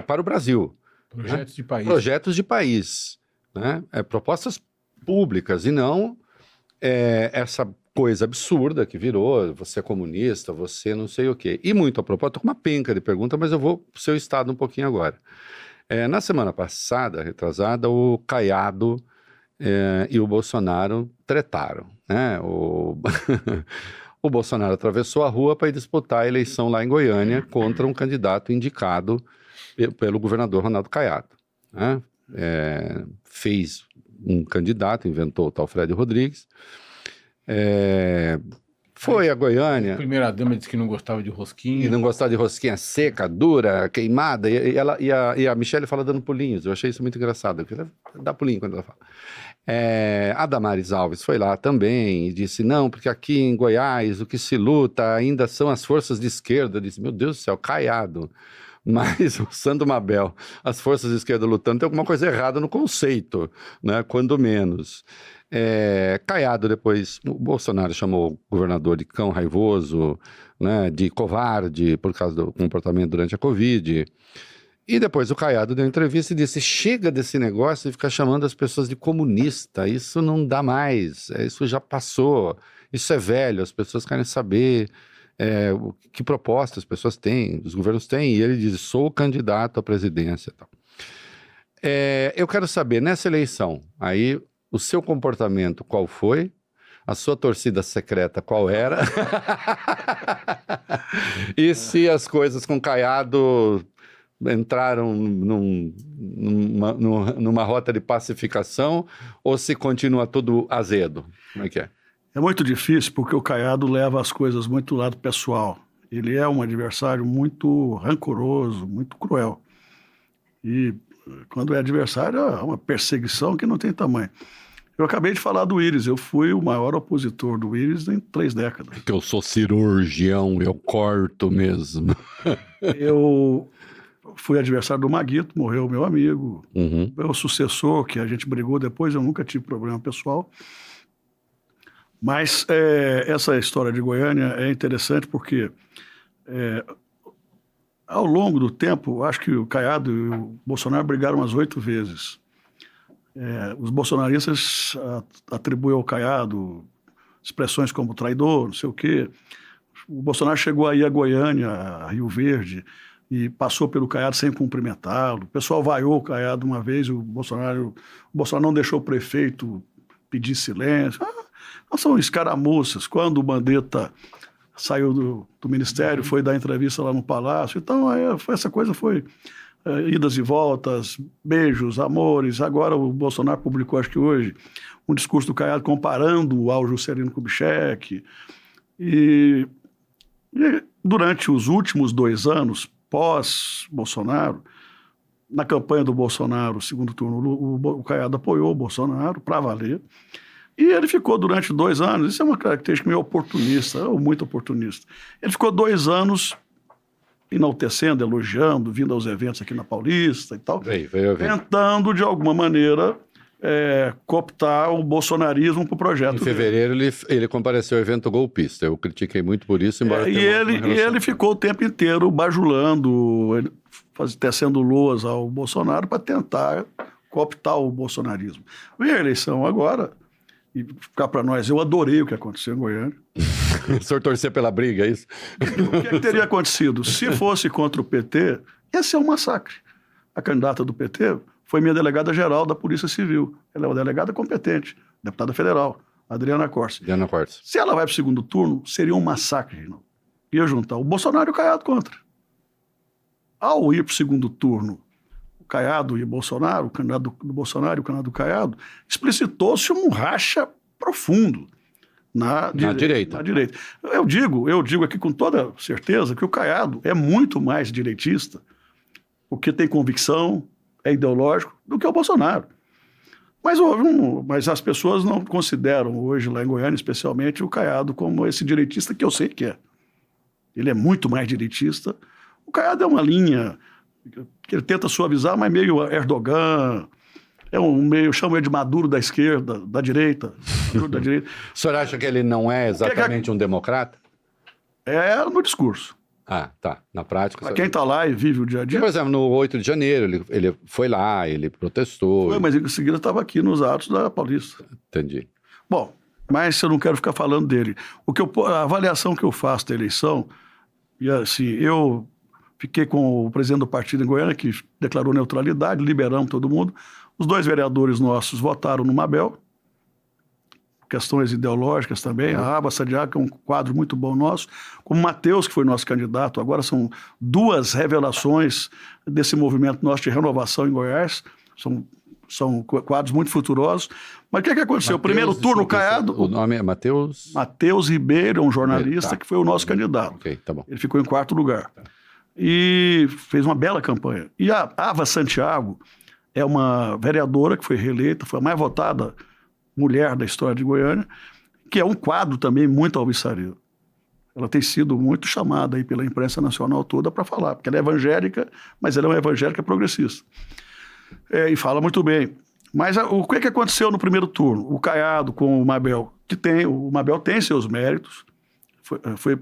para o Brasil. Projetos de país. Projetos de país. Né? Propostas públicas e não essa coisa absurda que virou, você é comunista, você não sei o quê. E muito a propósito, estou com uma penca de pergunta, mas eu vou para o seu estado um pouquinho agora. Na semana passada, retrasada, o Caiado e o Bolsonaro tretaram. Né? O Bolsonaro atravessou a rua para ir disputar a eleição lá em Goiânia contra um candidato indicado pelo governador Ronaldo Caiado. Né? Fez um candidato, inventou o tal Fred Rodrigues. Foi a Goiânia. A primeira-dama disse que não gostava de rosquinha. E não gostava de rosquinha seca, dura, queimada. E a Michelle fala dando pulinhos. Eu achei isso muito engraçado. Ela dá pulinho quando ela fala. A Damares Alves foi lá também e disse, não, porque aqui em Goiás o que se luta ainda são as forças de esquerda. Eu disse, meu Deus do céu, Caiado. Mas o Sandro Mabel, as forças de esquerda lutando, tem alguma coisa errada no conceito, né? Quando menos. Caiado depois, o Bolsonaro chamou o governador de cão raivoso, né? De covarde por causa do comportamento durante a Covid. E depois o Caiado deu entrevista e disse, chega desse negócio de ficar chamando as pessoas de comunista, isso não dá mais, isso já passou, isso é velho, as pessoas querem saber... que proposta as pessoas têm, os governos têm, e ele diz, sou candidato à presidência. Tal. Eu quero saber, nessa eleição, aí, o seu comportamento qual foi? A sua torcida secreta qual era? E se as coisas com Caiado entraram numa rota de pacificação, ou se continua tudo azedo? Como é que é? É muito difícil porque o Caiado leva as coisas muito do lado pessoal. Ele é um adversário muito rancoroso, muito cruel. E quando é adversário, é uma perseguição que não tem tamanho. Eu acabei de falar do Íris. Eu fui o maior opositor do Íris em 3 décadas. Porque eu sou cirurgião, eu corto mesmo. Eu fui adversário do Maguito, morreu meu amigo. Uhum. Meu sucessor, que a gente brigou depois, eu nunca tive problema pessoal. Mas essa história de Goiânia é interessante porque ao longo do tempo, acho que o Caiado e o Bolsonaro brigaram umas 8 vezes. Os bolsonaristas atribuem ao Caiado expressões como traidor, não sei o quê. O Bolsonaro chegou aí a Goiânia, a Rio Verde, e passou pelo Caiado sem cumprimentá-lo. O pessoal vaiou o Caiado uma vez, o Bolsonaro não deixou o prefeito pedir silêncio. Não são escaramuças. Quando o Mandetta saiu do ministério, foi dar entrevista lá no Palácio. Então, essa coisa foi idas e voltas, beijos, amores. Agora o Bolsonaro publicou, acho que hoje, um discurso do Caiado comparando ao Juscelino Kubitschek. E durante os últimos 2 anos, pós-Bolsonaro, na campanha do Bolsonaro, segundo turno, o Caiado apoiou o Bolsonaro para valer. E ele ficou durante 2 anos, isso é uma característica meio oportunista, ou muito oportunista. Ele ficou 2 anos enaltecendo, elogiando, vindo aos eventos aqui na Paulista e tal, tentando, de alguma maneira, cooptar o bolsonarismo para o projeto dele. Em fevereiro ele compareceu ao evento golpista, eu critiquei muito por isso, embora e ele ficou o tempo inteiro bajulando, tecendo loas ao Bolsonaro para tentar cooptar o bolsonarismo. Vem a eleição agora, e ficar para nós, eu adorei o que aconteceu em Goiânia. O senhor torcer pela briga, é isso? O que teria acontecido? Se fosse contra o PT, ia ser um massacre. A candidata do PT foi minha delegada-geral da Polícia Civil. Ela é uma delegada competente, deputada federal, Adriana Corsi. Se ela vai para o segundo turno, seria um massacre, Reinaldo. Ia juntar o Bolsonaro e o Caiado contra. Ao ir para o segundo turno, o Caiado e o Bolsonaro, o candidato do Bolsonaro e o candidato do Caiado, explicitou-se um racha profundo na direita. Eu digo aqui com toda certeza que o Caiado é muito mais direitista, porque tem convicção, é ideológico, do que o Bolsonaro. Mas as pessoas não consideram hoje, lá em Goiânia especialmente, o Caiado como esse direitista que eu sei que é. Ele é muito mais direitista. O Caiado é uma linha que ele tenta suavizar, mas meio Erdogan, chamo ele de Maduro da esquerda, da direita. Da direita. O senhor acha que ele não é exatamente um democrata? É no discurso. Ah, tá. Na prática... Para quem está lá e vive o dia a dia... Por exemplo, no 8 de janeiro, ele foi lá, ele protestou... Foi, mas em seguida estava aqui nos atos da Paulista. Entendi. Bom, mas eu não quero ficar falando dele. A avaliação que eu faço da eleição, e assim, eu fiquei com o presidente do partido em Goiânia, que declarou neutralidade, liberamos todo mundo. Os 2 vereadores nossos votaram no Mabel, questões ideológicas também. A Aba Sadiaga, que é um quadro muito bom nosso, como o Matheus, que foi nosso candidato. Agora são 2 revelações desse movimento nosso de renovação em Goiás. São quadros muito futurosos. Mas o que aconteceu? O primeiro turno, o Caiado... O nome é Matheus? Matheus Ribeiro, um jornalista que foi o nosso candidato. Ok, tá bom. Ele ficou em 4º lugar. E fez uma bela campanha. E a Ava Santiago é uma vereadora que foi reeleita, foi a mais votada mulher da história de Goiânia, que é um quadro também muito alvissareiro. Ela tem sido muito chamada aí pela imprensa nacional toda para falar, porque ela é evangélica, mas ela é uma evangélica progressista. E fala muito bem. Mas o que aconteceu no primeiro turno? O Caiado com o Mabel, o Mabel tem seus méritos,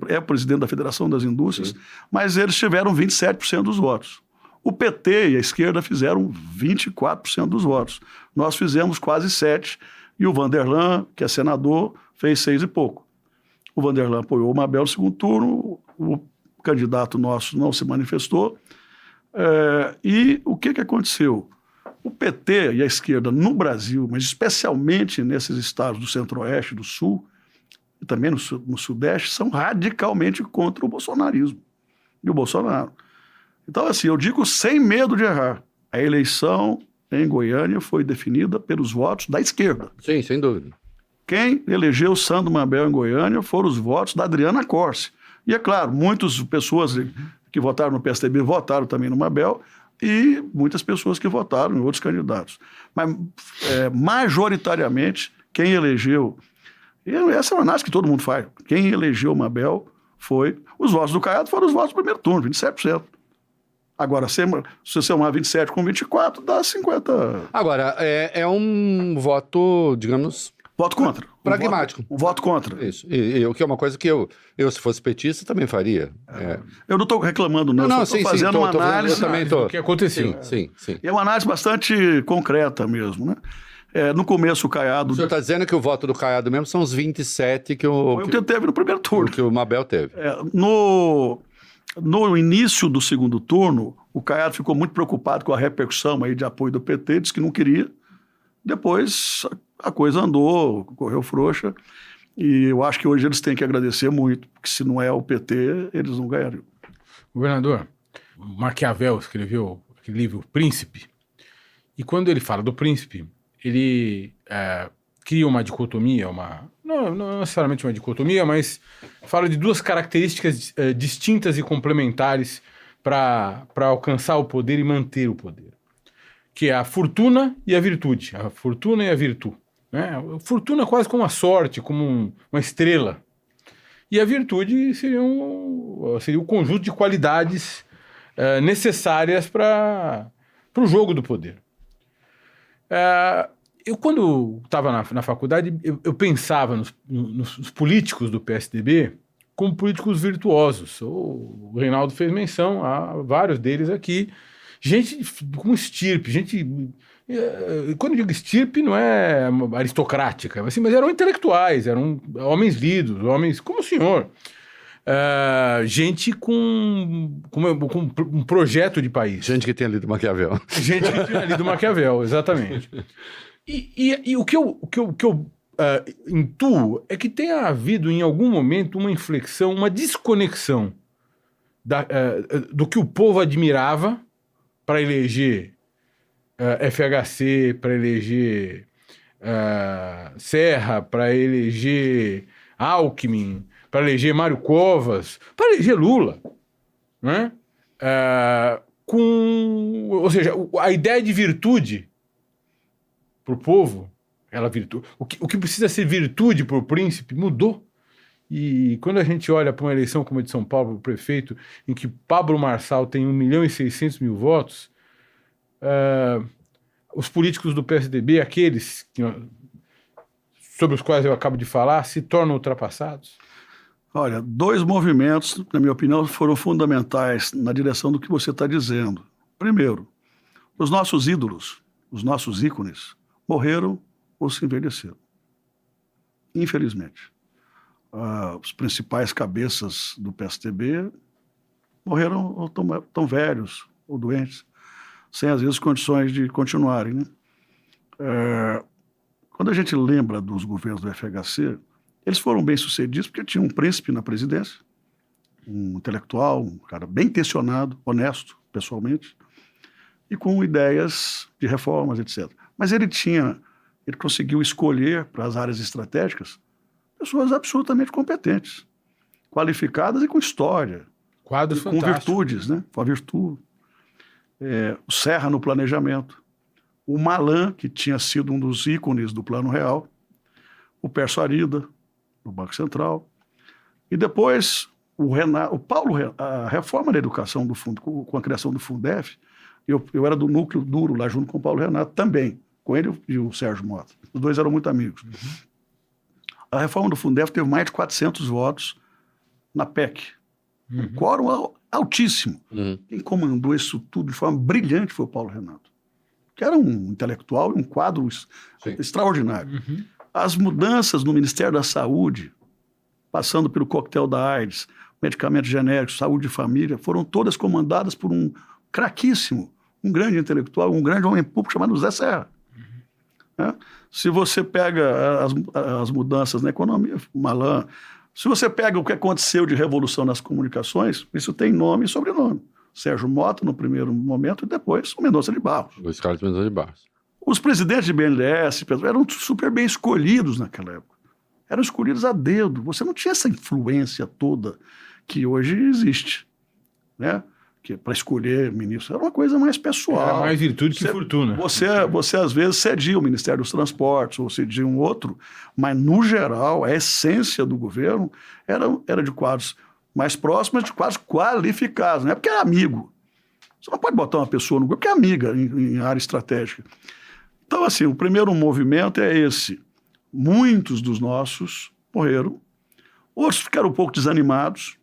é presidente da Federação das Indústrias, mas eles tiveram 27% dos votos. O PT e a esquerda fizeram 24% dos votos. Nós fizemos quase 7%, e o Vanderlan, que é senador, fez 6 e pouco. O Vanderlan apoiou o Mabel no segundo turno, o candidato nosso não se manifestou. E o que aconteceu? O PT e a esquerda no Brasil, mas especialmente nesses estados do Centro-Oeste, do Sul, e também no Sudeste, são radicalmente contra o bolsonarismo e o Bolsonaro. Então, assim, eu digo sem medo de errar, a eleição em Goiânia foi definida pelos votos da esquerda. Sim, sem dúvida. Quem elegeu Sandro Mabel em Goiânia foram os votos da Adriana Corsi. E é claro, muitas pessoas que votaram no PSDB votaram também no Mabel e muitas pessoas que votaram em outros candidatos. Mas, majoritariamente, quem elegeu... E essa é uma análise que todo mundo faz. Quem elegeu o Mabel foi... Os votos do Caiado foram os votos do primeiro turno, 27%. Agora, se você somar 27 com 24, dá 50. Agora, é um voto, digamos... Voto contra. Pragmático. Um voto contra. Isso. E o que é uma coisa que eu, se fosse petista, também faria. Eu não estou reclamando, não. Estou fazendo uma análise eu também tô. do que aconteceu. Sim. É uma análise bastante concreta mesmo, né? No começo o Caiado... O senhor está dizendo que o voto do Caiado mesmo são os 27 que o... Foi o que teve no primeiro turno. Que o Mabel teve. No início do segundo turno, o Caiado ficou muito preocupado com a repercussão aí de apoio do PT, disse que não queria. Depois a coisa andou, correu frouxa, e eu acho que hoje eles têm que agradecer muito, porque se não é o PT, eles não ganhariam. Governador, Maquiavel escreveu aquele livro, O Príncipe, e quando ele fala do príncipe, ele cria uma dicotomia, não necessariamente uma dicotomia, mas fala de duas características distintas e complementares para alcançar o poder e manter o poder, que é a fortuna e a virtude, a fortuna e a virtude. Né? A fortuna quase como a sorte, como uma estrela, e a virtude seria o conjunto de qualidades necessárias para o jogo do poder. Eu, quando estava na faculdade, eu pensava nos políticos do PSDB como políticos virtuosos. O Reinaldo fez menção a vários deles aqui. Gente com estirpe, quando eu digo estirpe, não é aristocrática, assim, mas eram intelectuais, eram homens lidos, homens como o senhor. Gente com um projeto de país. Gente que tenha lido Maquiavel. Gente que tenha lido Maquiavel, exatamente. E o que eu intuo é que tenha havido em algum momento uma inflexão, uma desconexão do que o povo admirava para eleger FHC, para eleger Serra, para eleger Alckmin, para eleger Mário Covas, para eleger Lula, né? Ou seja, a ideia de virtude para o povo, o que precisa ser virtude para o príncipe mudou. E quando a gente olha para uma eleição como a de São Paulo, para o prefeito, em que Pablo Marçal tem 1.600.000 votos, os políticos do PSDB, aqueles sobre os quais eu acabo de falar, se tornam ultrapassados? Olha, 2 movimentos, na minha opinião, foram fundamentais na direção do que você está dizendo. Primeiro, os nossos ídolos, os nossos ícones, morreram ou se envelheceram. Infelizmente. Os principais cabeças do PSDB morreram ou estão velhos ou doentes, sem, às vezes, condições de continuarem. Né? Quando a gente lembra dos governos do FHC, eles foram bem-sucedidos porque tinha um príncipe na presidência, um intelectual, um cara bem intencionado, honesto, pessoalmente, e com ideias de reformas, etc. Mas ele conseguiu escolher para as áreas estratégicas pessoas absolutamente competentes, qualificadas e com história. Quadros com fantásticos. Virtudes, né? Com a virtude. O Serra no planejamento, o Malan, que tinha sido um dos ícones do Plano Real, o Pércio Arida, no Banco Central, e depois o Paulo, a reforma da educação do fundo, com a criação do Fundef, eu era do núcleo duro lá junto com o Paulo Renato também, com ele e o Sérgio Mota. Os dois eram muito amigos. Uhum. A reforma do Fundef teve mais de 400 votos na PEC. Um quórum altíssimo. Uhum. Quem comandou isso tudo de forma brilhante foi o Paulo Renato, que era um intelectual e um quadro extraordinário. Uhum. As mudanças no Ministério da Saúde, passando pelo coquetel da AIDS, medicamentos genéricos, saúde de família, foram todas comandadas por um craquíssimo, um grande intelectual, um grande homem público chamado Zé Serra. Uhum. Se você pega as mudanças na economia, Malan, se você pega o que aconteceu de revolução nas comunicações, isso tem nome e sobrenome. Sérgio Mota, no primeiro momento, e depois o Mendonça de Barros. Luiz Carlos Mendonça de Barros. Os presidentes de BNDES eram super bem escolhidos naquela época. Eram escolhidos a dedo. Você não tinha essa influência toda que hoje existe, né? Que para escolher ministro era uma coisa mais pessoal. Era mais virtude que fortuna. Você às vezes cedia o Ministério dos Transportes ou cedia um outro, mas no geral a essência do governo era de quadros mais próximos, de quadros qualificados, não é porque é amigo. Você não pode botar uma pessoa no grupo porque é amiga em área estratégica. Então, assim, o primeiro movimento é esse. Muitos dos nossos morreram, outros ficaram um pouco desanimados.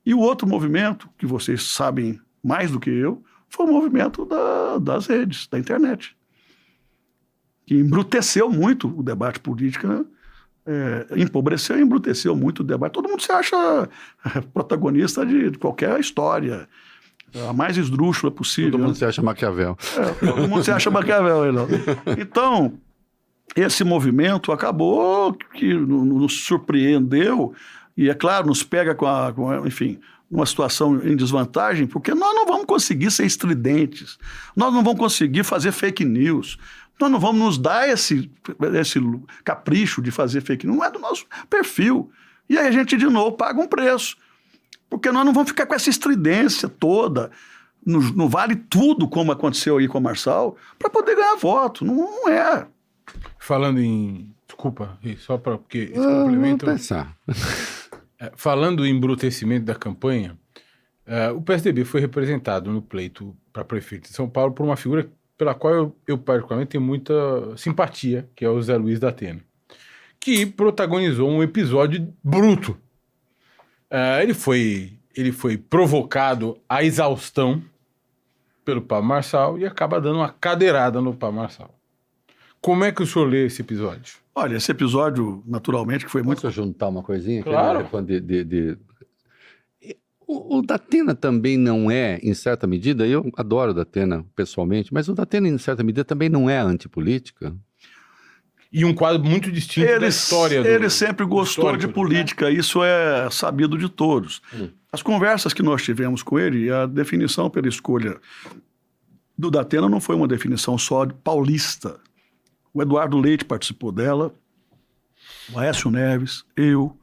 E o outro movimento, que vocês sabem mais do que eu, foi o movimento das redes, da internet. que embruteceu muito o debate político, né? Empobreceu e embruteceu muito o debate. Todo mundo se acha protagonista de qualquer história, a mais esdrúxula possível. Todo mundo se acha Maquiavel. Todo mundo se acha Maquiavel. Então, esse movimento acabou que nos surpreendeu e, é claro, nos pega enfim, uma situação em desvantagem, porque nós não vamos conseguir ser estridentes, nós não vamos conseguir fazer fake news, nós não vamos nos dar esse capricho de fazer fake news, não é do nosso perfil. E aí a gente, de novo, paga um preço, porque nós não vamos ficar com essa estridência toda, não vale tudo como aconteceu aí com o Marçal, para poder ganhar voto, não é. Falando em... Desculpa, só para... Porque esse complemento... Vamos pensar. Falando em embrutecimento da campanha, o PSDB foi representado no pleito para prefeito de São Paulo por uma figura pela qual eu particularmente tenho muita simpatia, que é o Zé Luiz da Atena, que protagonizou um episódio bruto. Ele foi provocado à exaustão pelo Pablo Marçal e acaba dando uma cadeirada no Pablo Marçal. Como é que o senhor lê esse episódio? Olha, esse episódio, naturalmente, que foi muito... Posso juntar uma coisinha? Claro. O Datena também não é, em certa medida, eu adoro o Datena pessoalmente, mas o Datena, em certa medida, também não é antipolítica. E um quadro muito distinto da história. Ele sempre gostou de política, isso é sabido de todos. As conversas que nós tivemos com ele, a definição pela escolha do Datena não foi uma definição só de paulista. O Eduardo Leite participou dela, o Aécio Neves, eu,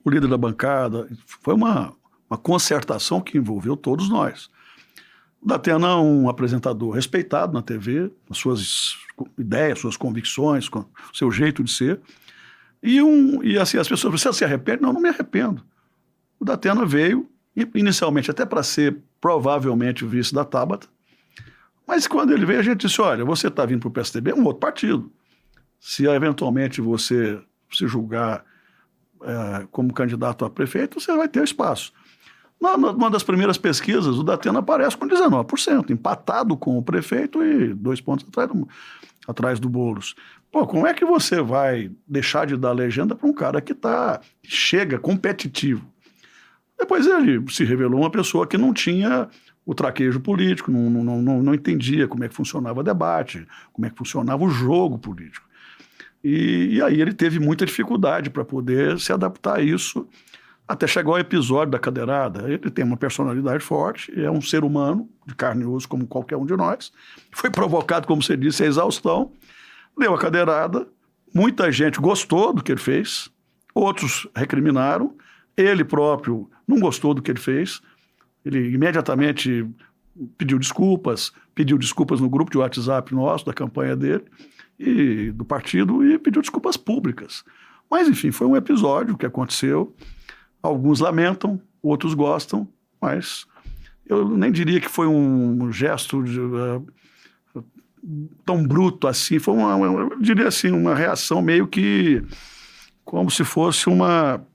o líder da bancada. Foi uma concertação que envolveu todos nós. O Datena é um apresentador respeitado na TV, as suas ideias, suas convicções, com o seu jeito de ser. E assim, as pessoas, você se arrepende? Não me arrependo. O Datena veio, inicialmente até para ser provavelmente o vice da Tabata, mas quando ele veio, a gente disse, olha, você está vindo para o PSDB, é um outro partido. Se eventualmente você se julgar como candidato a prefeito, você vai ter espaço. Numa das primeiras pesquisas, o Datena aparece com 19%, empatado com o prefeito e 2 pontos atrás do Boulos. Pô, como é que você vai deixar de dar legenda para um cara que chega competitivo? Depois ele se revelou uma pessoa que não tinha o traquejo político, não entendia como é que funcionava o debate, como é que funcionava o jogo político. E aí ele teve muita dificuldade para poder se adaptar a isso, até chegar ao episódio da cadeirada. Ele tem uma personalidade forte, é um ser humano, de carne e osso, como qualquer um de nós. Foi provocado, como você disse, a exaustão, deu a cadeirada, muita gente gostou do que ele fez, outros recriminaram, ele próprio não gostou do que ele fez. Ele imediatamente pediu desculpas no grupo de WhatsApp nosso, da campanha dele, e do partido, e pediu desculpas públicas. Mas, enfim, foi um episódio que aconteceu. Alguns lamentam, outros gostam, mas eu nem diria que foi um gesto tão bruto assim. Foi eu diria assim, uma reação meio que como se fosse uma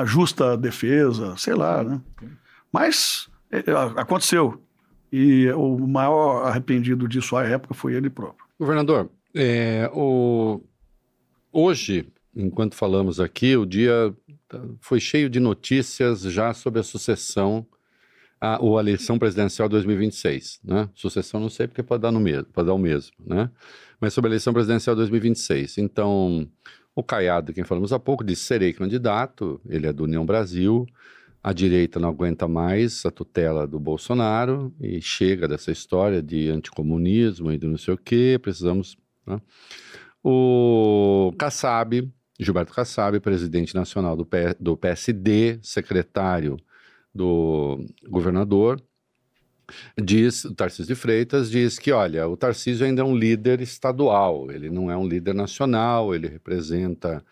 justa defesa, sei lá, né? Mas aconteceu. E o maior arrependido disso à época foi ele próprio. Governador, hoje, enquanto falamos aqui, o dia foi cheio de notícias já sobre a sucessão, a eleição presidencial 2026, né? Sucessão não sei porque pode dar o mesmo, né? Mas sobre a eleição presidencial 2026. Então, o Caiado, quem falamos há pouco, disse: serei candidato, ele é do União Brasil, a direita não aguenta mais a tutela do Bolsonaro e chega dessa história de anticomunismo e de não sei o quê, precisamos... Né? O Kassab, Gilberto Kassab, presidente nacional do PSD, secretário do governador, o Tarcísio de Freitas diz que, olha, o Tarcísio ainda é um líder estadual, ele não é um líder nacional, ele representa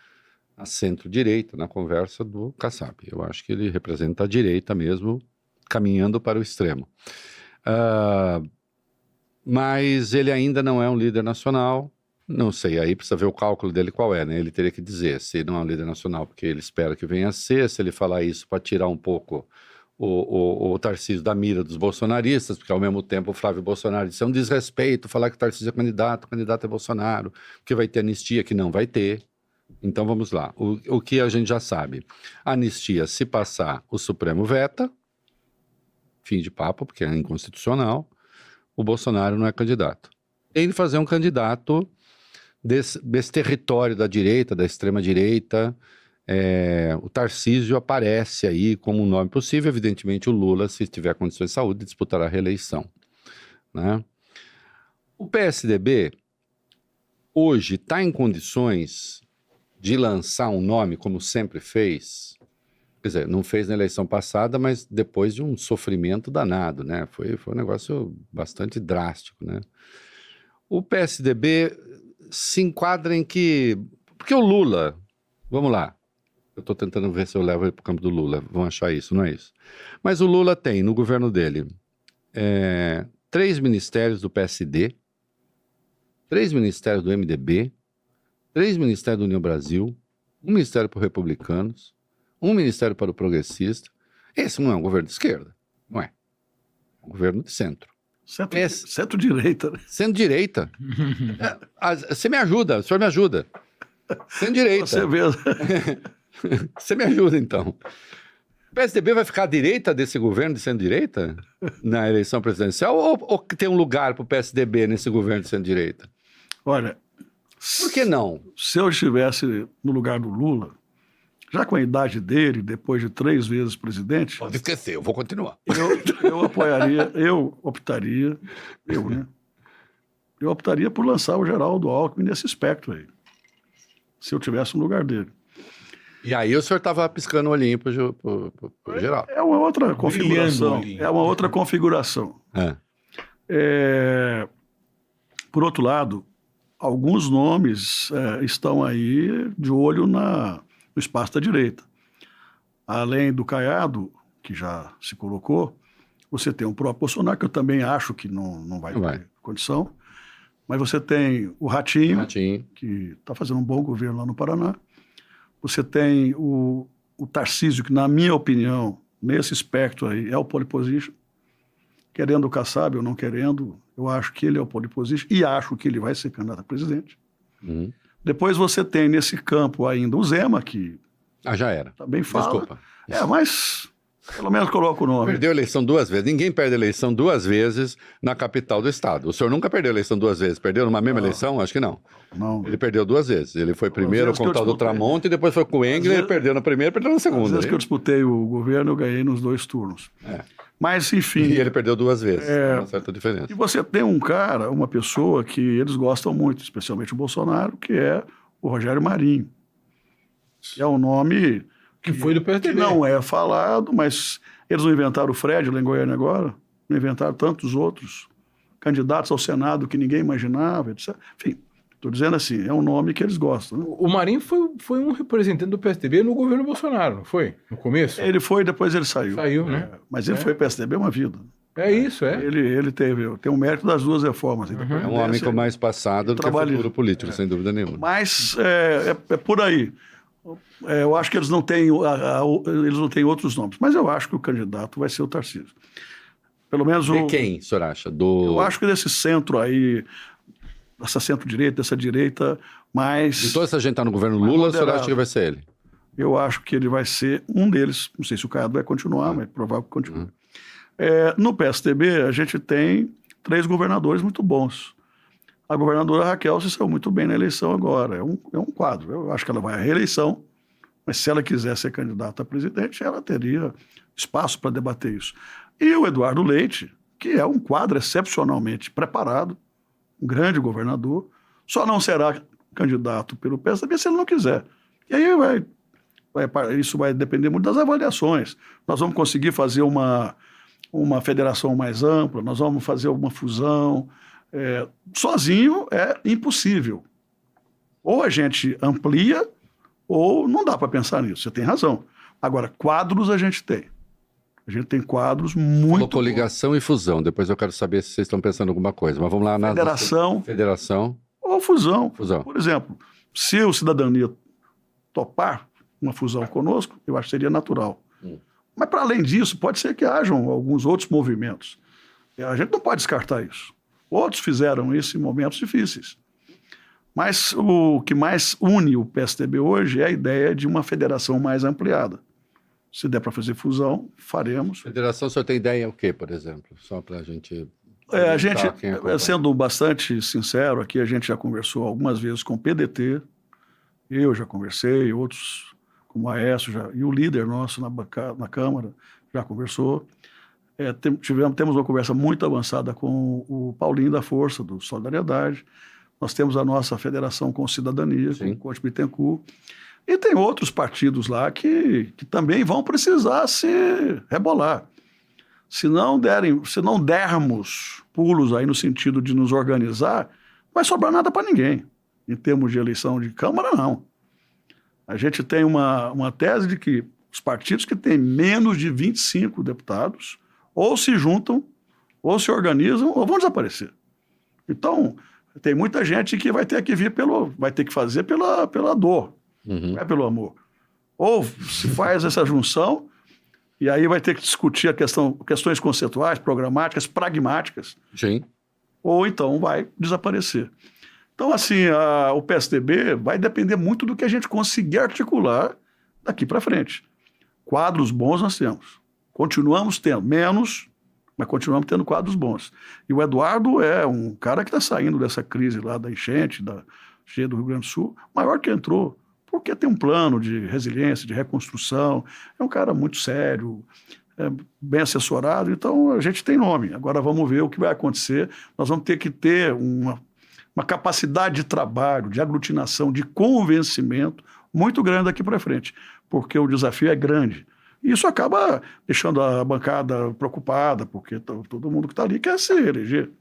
a centro-direita na conversa do Kassab. Eu acho que ele representa a direita mesmo, caminhando para o extremo. Mas ele ainda não é um líder nacional, não sei, aí precisa ver o cálculo dele qual é, né? Ele teria que dizer se não é um líder nacional porque ele espera que venha a ser, se ele falar isso para tirar um pouco o Tarcísio da mira dos bolsonaristas, porque ao mesmo tempo o Flávio Bolsonaro disse, é um desrespeito falar que o Tarcísio é candidato, o candidato é Bolsonaro, que vai ter anistia, que não vai ter. Então vamos lá, o que a gente já sabe. A anistia, se passar, o Supremo veta, fim de papo, porque é inconstitucional, o Bolsonaro não é candidato. Tem de fazer um candidato desse território da direita, da extrema-direita. O Tarcísio aparece aí como um nome possível. Evidentemente, o Lula, se tiver condições de saúde, disputará a reeleição, né? O PSDB, hoje, está em condições de lançar um nome, como sempre fez. Quer dizer, não fez na eleição passada, mas depois de um sofrimento danado, né? Foi um negócio bastante drástico, né? O PSDB se enquadra em que... Porque o Lula... Vamos lá. Eu estou tentando ver se eu levo ele para o campo do Lula. Vão achar isso, não é isso? Mas o Lula tem, no governo dele, 3 ministérios do PSD, 3 ministérios do MDB, 3 ministérios do União Brasil, 1 ministério para os republicanos, 1 ministério para o progressista. Esse não é um governo de esquerda, não é. É um governo de centro. Centro-direita, né? Centro-direita. Você me ajuda, o senhor me ajuda. Centro-direita. Você mesmo. Você me ajuda, então. O PSDB vai ficar à direita desse governo de centro-direita na eleição presidencial ou tem um lugar para o PSDB nesse governo de centro-direita? Olha... Por que não? Se eu estivesse no lugar do Lula, já com a idade dele, depois de 3 vezes presidente... Pode esquecer, eu vou continuar. Eu apoiaria, eu optaria por lançar o Geraldo Alckmin nesse espectro aí, se eu tivesse no lugar dele. E aí o senhor estava piscando o olhinho pro Geraldo. É uma outra configuração. É uma outra configuração. Por outro lado, alguns nomes estão aí de olho no espaço da direita. Além do Caiado, que já se colocou, você tem o próprio Bolsonaro, que eu também acho que não vai ter condição, mas você tem o Ratinho. Que está fazendo um bom governo lá no Paraná. Você tem o Tarcísio, que, na minha opinião, nesse espectro aí, é o pole position. Querendo o Kassab ou não querendo, eu acho que ele é o pole position e acho que ele vai ser candidato a presidente. Depois você tem nesse campo ainda o Zema, que... já era. Também fala. Desculpa. Mas pelo menos coloca o nome. Perdeu a eleição 2 vezes. Ninguém perde a eleição 2 vezes na capital do estado. O senhor nunca perdeu a eleição 2 vezes. Perdeu numa mesma eleição? Acho que não. Não. Ele perdeu 2 vezes. Ele foi primeiro com o tal do Tramonte e depois foi com o Engler, ele perdeu na primeira e perdeu na segunda. Às vezes que eu disputei o governo, eu ganhei nos 2 turnos. Mas, enfim... E ele perdeu 2 vezes. Uma certa diferença. E você tem um cara, uma pessoa que eles gostam muito, especialmente o Bolsonaro, que é o Rogério Marinho. Que é um nome... Que foi do PSDB. Que não é falado, mas eles não inventaram o Fred lá em Goiânia agora, não inventaram tantos outros candidatos ao Senado que ninguém imaginava, etc. Enfim, estou dizendo assim, é um nome que eles gostam. Né? O Marinho foi um representante do PSDB no governo Bolsonaro, não foi? No começo? Ele foi, depois ele saiu. Saiu, né? Mas ele foi PSDB uma vida. Ele tem o mérito das 2 reformas. É um homem com mais passado do que futuro político, sem dúvida nenhuma. Mas é por aí. Eu acho que eles não têm outros nomes, mas eu acho que o candidato vai ser o Tarcísio. Pelo menos de quem, o senhor acha? Eu acho que desse centro aí, dessa centro-direita, dessa direita, mais... De toda essa gente que está no governo Lula, o senhor acha que vai ser ele? Eu acho que ele vai ser um deles. Não sei se o Caiado vai continuar, mas é provável que continue. No PSDB, a gente tem 3 governadores muito bons. A governadora Raquel se saiu muito bem na eleição agora. É um quadro. Eu acho que ela vai à reeleição, mas se ela quiser ser candidata a presidente, ela teria espaço para debater isso. E o Eduardo Leite, que é um quadro excepcionalmente preparado, um grande governador, só não será candidato pelo PSDB se ele não quiser. E aí isso vai depender muito das avaliações. Nós vamos conseguir fazer uma federação mais ampla, nós vamos fazer uma fusão... sozinho é impossível. Ou a gente amplia, ou não dá para pensar nisso. Você tem razão. Agora, quadros a gente tem. A gente tem quadros muito... Coligação e fusão. Depois eu quero saber se vocês estão pensando em alguma coisa. Mas vamos lá na... Federação. Ou fusão. Por exemplo, se o Cidadania topar uma fusão conosco, eu acho que seria natural. Mas, para além disso, pode ser que hajam alguns outros movimentos. A gente não pode descartar isso. Outros fizeram isso em momentos difíceis. Mas o que mais une o PSDB hoje é a ideia de uma federação mais ampliada. Se der para fazer fusão, faremos. Federação, o senhor tem ideia o quê, por exemplo? Só para a gente... A gente, sendo bastante sincero aqui, a gente já conversou algumas vezes com o PDT, eu já conversei, outros como o Aécio, e o líder nosso na Câmara já conversou. Temos uma conversa muito avançada com o Paulinho da Força, do Solidariedade. Nós temos a nossa federação com Cidadania, com o Conte Bittencourt. E tem outros partidos lá que também vão precisar se rebolar. Se não dermos pulos aí no sentido de nos organizar, não vai sobrar nada para ninguém. Em termos de eleição de Câmara, não. A gente tem uma tese de que os partidos que têm menos de 25 deputados ou se juntam, ou se organizam, ou vão desaparecer. Então, tem muita gente que vai ter que fazer pela dor, não é pelo amor. Ou se faz essa junção, e aí vai ter que discutir questões conceituais, programáticas, pragmáticas. Sim. Ou então vai desaparecer. Então, assim, o PSDB vai depender muito do que a gente conseguir articular daqui para frente. Quadros bons nós temos. Continuamos tendo menos, mas continuamos tendo quadros bons. E o Eduardo é um cara que está saindo dessa crise lá da enchente, cheia do Rio Grande do Sul, maior que entrou, porque tem um plano de resiliência, de reconstrução, é um cara muito sério, bem assessorado, então a gente tem nome. Agora vamos ver o que vai acontecer. Nós vamos ter que ter uma capacidade de trabalho, de aglutinação, de convencimento muito grande daqui para frente, porque o desafio é grande. E isso acaba deixando a bancada preocupada, porque todo mundo que está ali quer se eleger.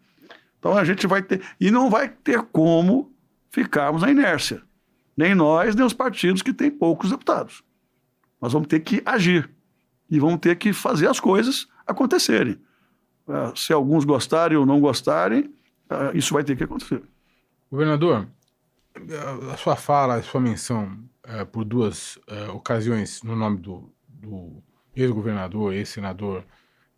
Então a gente vai ter... E não vai ter como ficarmos na inércia. Nem nós, nem os partidos que têm poucos deputados. Nós vamos ter que agir. E vamos ter que fazer as coisas acontecerem. Se alguns gostarem ou não gostarem, isso vai ter que acontecer. Governador, a sua fala, a sua menção por duas ocasiões no nome do ex-governador, ex-senador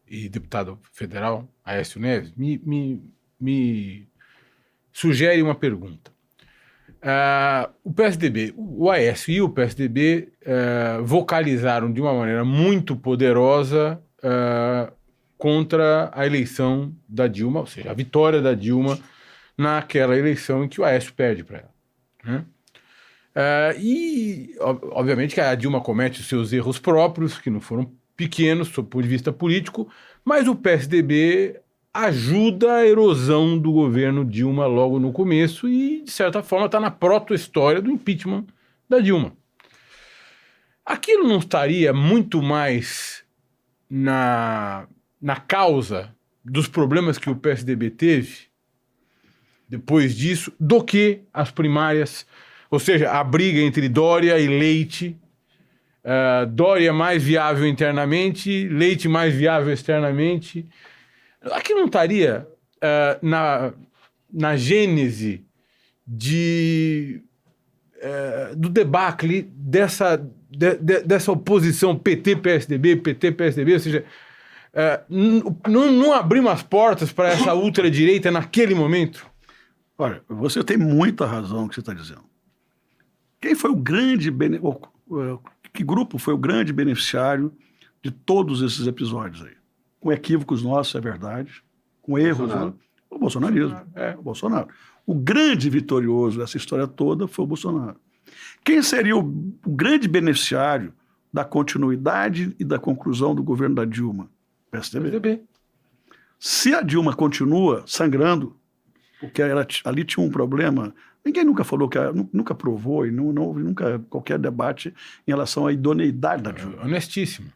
e deputado federal, Aécio Neves, me sugere uma pergunta. O PSDB, o Aécio e o PSDB vocalizaram de uma maneira muito poderosa contra a eleição da Dilma, ou seja, a vitória da Dilma naquela eleição em que o Aécio perde para ela, né? E, obviamente, que a Dilma comete os seus erros próprios, que não foram pequenos, do ponto de vista político, mas o PSDB ajuda a erosão do governo Dilma logo no começo e, de certa forma, está na proto-história do impeachment da Dilma. Aquilo não estaria muito mais na causa dos problemas que o PSDB teve depois disso do que as primárias, ou seja, a briga entre Dória e Leite, Dória mais viável internamente, Leite mais viável externamente. Aqui não estaria na gênese do debacle dessa oposição PT-PSDB, PT-PSDB, ou seja, não abrimos as portas para essa ultradireita naquele momento? Olha, você tem muita razão no que você está dizendo. Quem foi que grupo foi o grande beneficiário de todos esses episódios aí? Com equívocos nossos, é verdade. Com erros, né? O bolsonarismo. O Bolsonaro. O grande vitorioso dessa história toda foi o Bolsonaro. Quem seria o grande beneficiário da continuidade e da conclusão do governo da Dilma? PSDB. Se a Dilma continua sangrando, porque ali tinha um problema... Ninguém nunca falou, nunca provou e não houve nunca qualquer debate em relação à idoneidade da Dilma. Honestíssimo.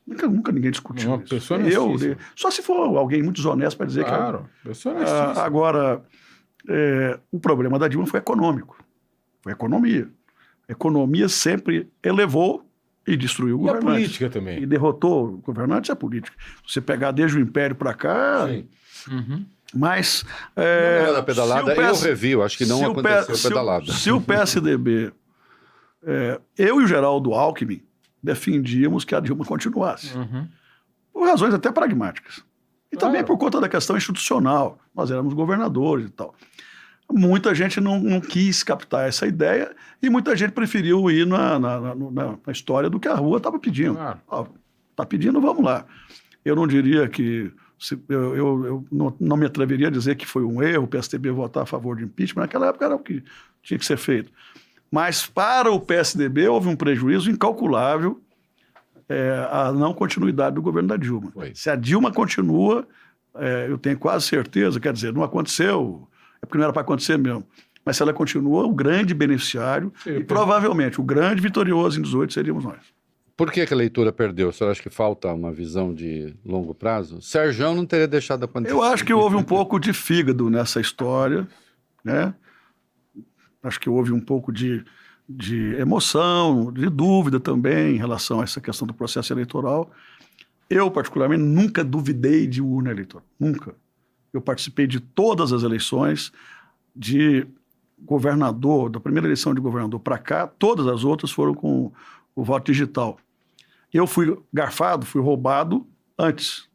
Nunca ninguém discutiu uma isso. Pessoa honestíssima. Só se for alguém muito desonesto para dizer que... Claro, pessoa honestíssima. Agora, o problema da Dilma foi econômico. Foi a economia. A economia sempre elevou e destruiu o governante. E a política também. E derrotou o governante e a política. Se você pegar desde o Império para cá... Sim. Uhum. Mas... a pedalada, eu revi, acho que não aconteceu a pedalada. Se o PSDB... eu e o Geraldo Alckmin, defendíamos que a Dilma continuasse. Por razões até pragmáticas. E também por conta da questão institucional. Nós éramos governadores e tal. Muita gente não quis captar essa ideia e muita gente preferiu ir na história do que a rua estava pedindo. Claro. Está pedindo, vamos lá. Eu não diria que... Eu não me atreveria a dizer que foi um erro o PSDB votar a favor de impeachment. Naquela época era o que tinha que ser feito. Mas para o PSDB houve um prejuízo incalculável a não continuidade do governo da Dilma. Se a Dilma continua, eu tenho quase certeza, quer dizer, não aconteceu, é porque não era para acontecer mesmo, mas se ela continua, o grande beneficiário e provavelmente o grande vitorioso em 18 seríamos nós. Por que a leitura perdeu? O senhor acha que falta uma visão de longo prazo? Serjão não teria deixado acontecer. Eu acho que houve um pouco de fígado nessa história, né? Acho que houve um pouco de emoção, de dúvida também em relação a essa questão do processo eleitoral. Eu, particularmente, nunca duvidei de urna eleitoral. Nunca. Eu participei de todas as eleições de governador, da primeira eleição de governador para cá, todas as outras foram com o voto digital. Eu fui garfado, fui roubado antes,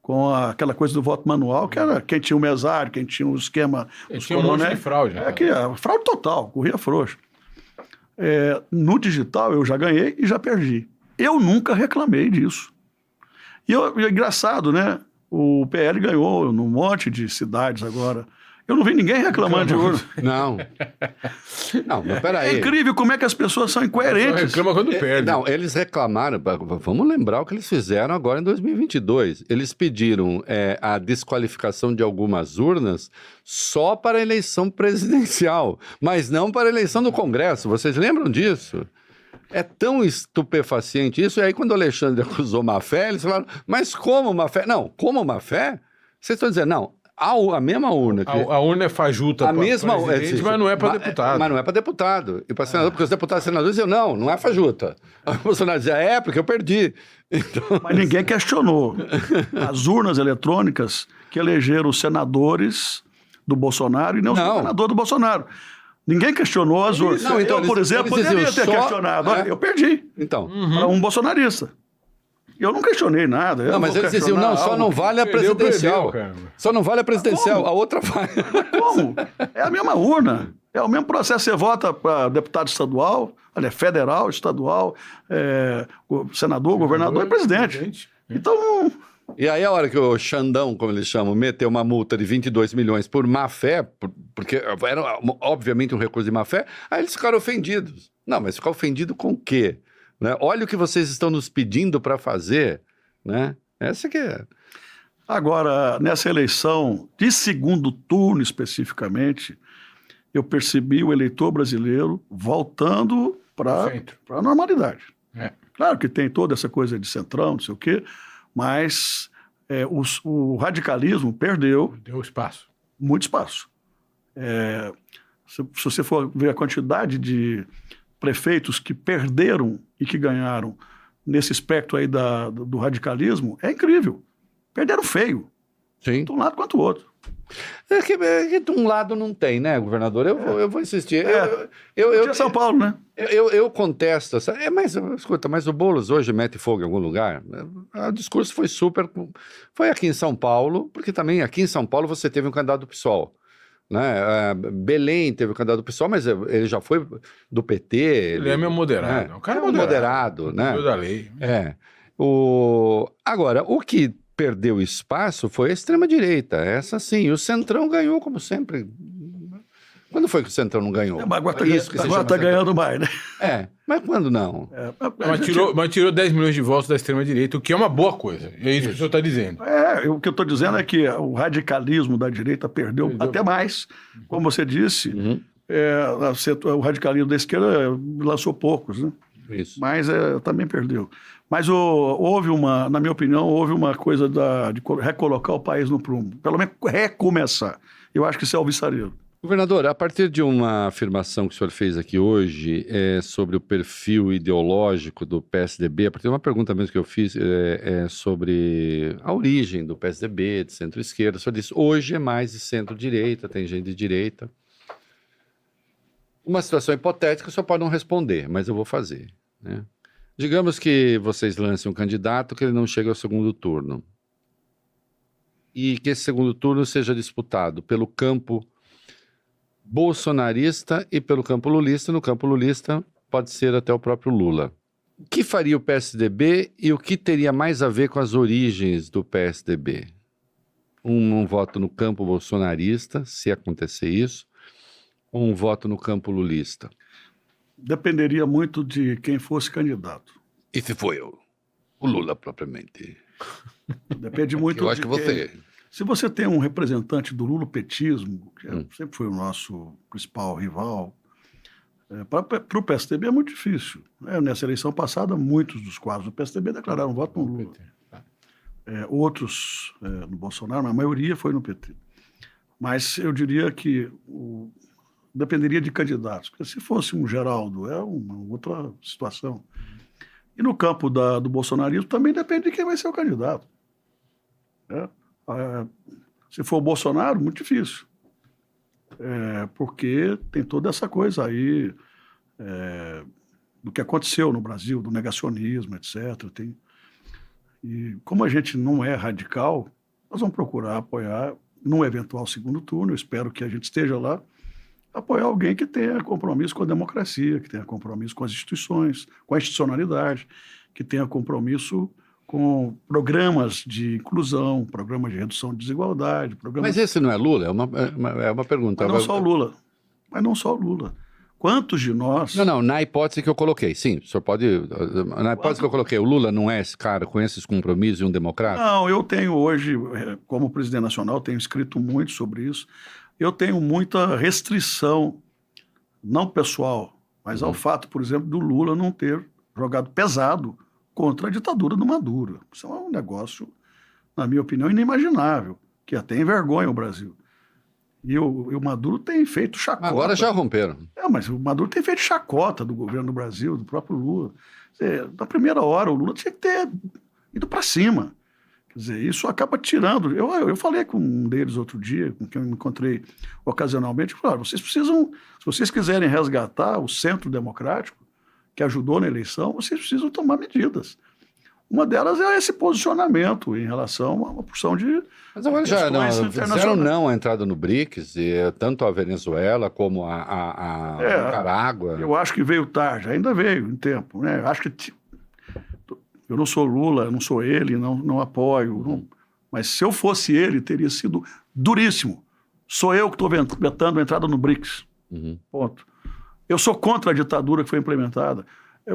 com aquela coisa do voto manual, que era quem tinha o mesário, quem tinha o esquema... Tinha um monte de fraude. Fraude total, corria frouxo. No digital eu já ganhei e já perdi. Eu nunca reclamei disso. E é engraçado, né? O PL ganhou num monte de cidades agora. Eu não vi ninguém reclamando de urna. Não, mas peraí. É incrível como é que as pessoas são incoerentes. Reclama quando perde. Não, eles reclamaram, vamos lembrar o que eles fizeram agora em 2022. Eles pediram a desqualificação de algumas urnas só para a eleição presidencial, mas não para a eleição do Congresso. Vocês lembram disso? É tão estupefaciente isso. E aí quando o Alexandre acusou má fé, eles falaram, mas como má fé? Não, como má fé? Vocês estão dizendo, não. A mesma urna. A urna é fajuta para presidente, mas não é para deputado. Mas não é para deputado. E para senador, porque os deputados e senadores diziam, não é fajuta. O Bolsonaro dizia, porque eu perdi. Então... Mas ninguém questionou. As urnas eletrônicas que elegeram os senadores do Bolsonaro e não os governadores do Bolsonaro. Ninguém questionou as urnas. Não, então, eu, por exemplo, poderia ter questionado. Olha, eu perdi. Então. Para um bolsonarista. Eu não questionei nada. Não, mas eles diziam, só não vale a presidencial. Só não vale a presidencial, a outra vale. Como? É a mesma urna. É o mesmo processo. Você vota para deputado estadual, federal, estadual, senador, governador e presidente. Então... E aí a hora que o Xandão, como eles chamam, meteu uma multa de 22 milhões por má fé, porque era obviamente um recurso de má fé, aí eles ficaram ofendidos. Não, mas ficar ofendido com o quê? Né? Olha o que vocês estão nos pedindo para fazer, né? Essa que é. Agora, nessa eleição de segundo turno especificamente, eu percebi o eleitor brasileiro voltando para a normalidade. Claro que tem toda essa coisa de centrão, não sei o quê, mas o radicalismo perdeu... Deu espaço. Muito espaço. Se você for ver a quantidade de prefeitos que perderam e que ganharam nesse espectro aí do radicalismo, é incrível. Perderam feio. Sim. De um lado quanto do outro. É que de um lado não tem, né, governador? Eu vou insistir. Eu São Paulo, né? Eu contesto. Escuta, mas o Boulos hoje mete fogo em algum lugar? O discurso foi super... Foi aqui em São Paulo, porque também aqui em São Paulo você teve um candidato do PSOL. Né? Belém teve o candidato do PSOL, mas ele já foi do PT. Ele é meio moderado. Né? O cara é moderado, né? Da lei. Agora, o que perdeu espaço foi a extrema-direita. Essa sim. O Centrão ganhou, como sempre. Quando foi que o Centrão não ganhou? Agora está ganhando mais, né? Mas quando não? Mas tirou 10 milhões de votos da extrema-direita, o que é uma boa coisa. É isso que o senhor está dizendo. O que eu estou dizendo é que o radicalismo da direita perdeu até mais. Como você disse, o radicalismo da esquerda lançou poucos, né? Isso. Mas também perdeu. Mas na minha opinião, houve uma coisa de recolocar o país no prumo. Pelo menos recomeçar. Eu acho que isso é alvissareiro. Governador, a partir de uma afirmação que o senhor fez aqui hoje sobre o perfil ideológico do PSDB, a partir de uma pergunta mesmo que eu fiz sobre a origem do PSDB, de centro-esquerda, o senhor disse, hoje é mais de centro-direita, tem gente de direita. Uma situação hipotética, o senhor pode não responder, mas eu vou fazer. Né? Digamos que vocês lancem um candidato que ele não chega ao segundo turno. E que esse segundo turno seja disputado pelo campo bolsonarista e pelo campo lulista. No campo lulista pode ser até o próprio Lula. O que faria o PSDB e o que teria mais a ver com as origens do PSDB? Um voto no campo bolsonarista, se acontecer isso, ou um voto no campo lulista? Dependeria muito de quem fosse candidato. E se foi o Lula propriamente? Depende muito Eu acho que você... Se você tem um representante do lulopetismo, que sempre foi o nosso principal rival, para o PSDB é muito difícil. Nessa eleição passada, muitos dos quadros do PSDB declararam voto no Lula. Outros no Bolsonaro, mas a maioria foi no PT. Mas eu diria que dependeria de candidatos, porque se fosse um Geraldo, é uma outra situação. E no campo do bolsonarismo também depende de quem vai ser o candidato. Se for o Bolsonaro, muito difícil. Porque tem toda essa coisa aí do que aconteceu no Brasil, do negacionismo, etc. E como a gente não é radical, nós vamos procurar apoiar, num eventual segundo turno, eu espero que a gente esteja lá, apoiar alguém que tenha compromisso com a democracia, que tenha compromisso com as instituições, com a institucionalidade, que tenha compromisso com programas de inclusão, programas de redução de desigualdade. Mas esse não é Lula? É uma pergunta. Mas não só o Lula. Quantos de nós... Não, na hipótese que eu coloquei, sim, o senhor pode... Na hipótese que eu coloquei, o Lula não é esse cara com esses compromissos e um democrata? Não, eu tenho hoje, como presidente nacional, tenho escrito muito sobre isso, eu tenho muita restrição, não pessoal, mas ao fato, por exemplo, do Lula não ter jogado pesado contra a ditadura do Maduro. Isso é um negócio, na minha opinião, inimaginável, que até envergonha o Brasil. E o Maduro tem feito chacota. Agora já romperam. Mas o Maduro tem feito chacota do governo do Brasil, do próprio Lula. Na primeira hora, o Lula tinha que ter ido para cima. Quer dizer, isso acaba tirando... Eu falei com um deles outro dia, com quem eu me encontrei ocasionalmente, claro, vocês precisam, se vocês quiserem resgatar o centro democrático, que ajudou na eleição, vocês precisam tomar medidas. Uma delas é esse posicionamento em relação a uma porção de... Mas agora já fizeram não a entrada no BRICS, e tanto a Venezuela como a Nicarágua. Eu acho que veio tarde, ainda veio em tempo. Né? Acho que eu não sou Lula, eu não sou ele, não apoio. Mas se eu fosse ele, teria sido duríssimo. Sou eu que estou vetando a entrada no BRICS. Ponto. Eu sou contra a ditadura que foi implementada.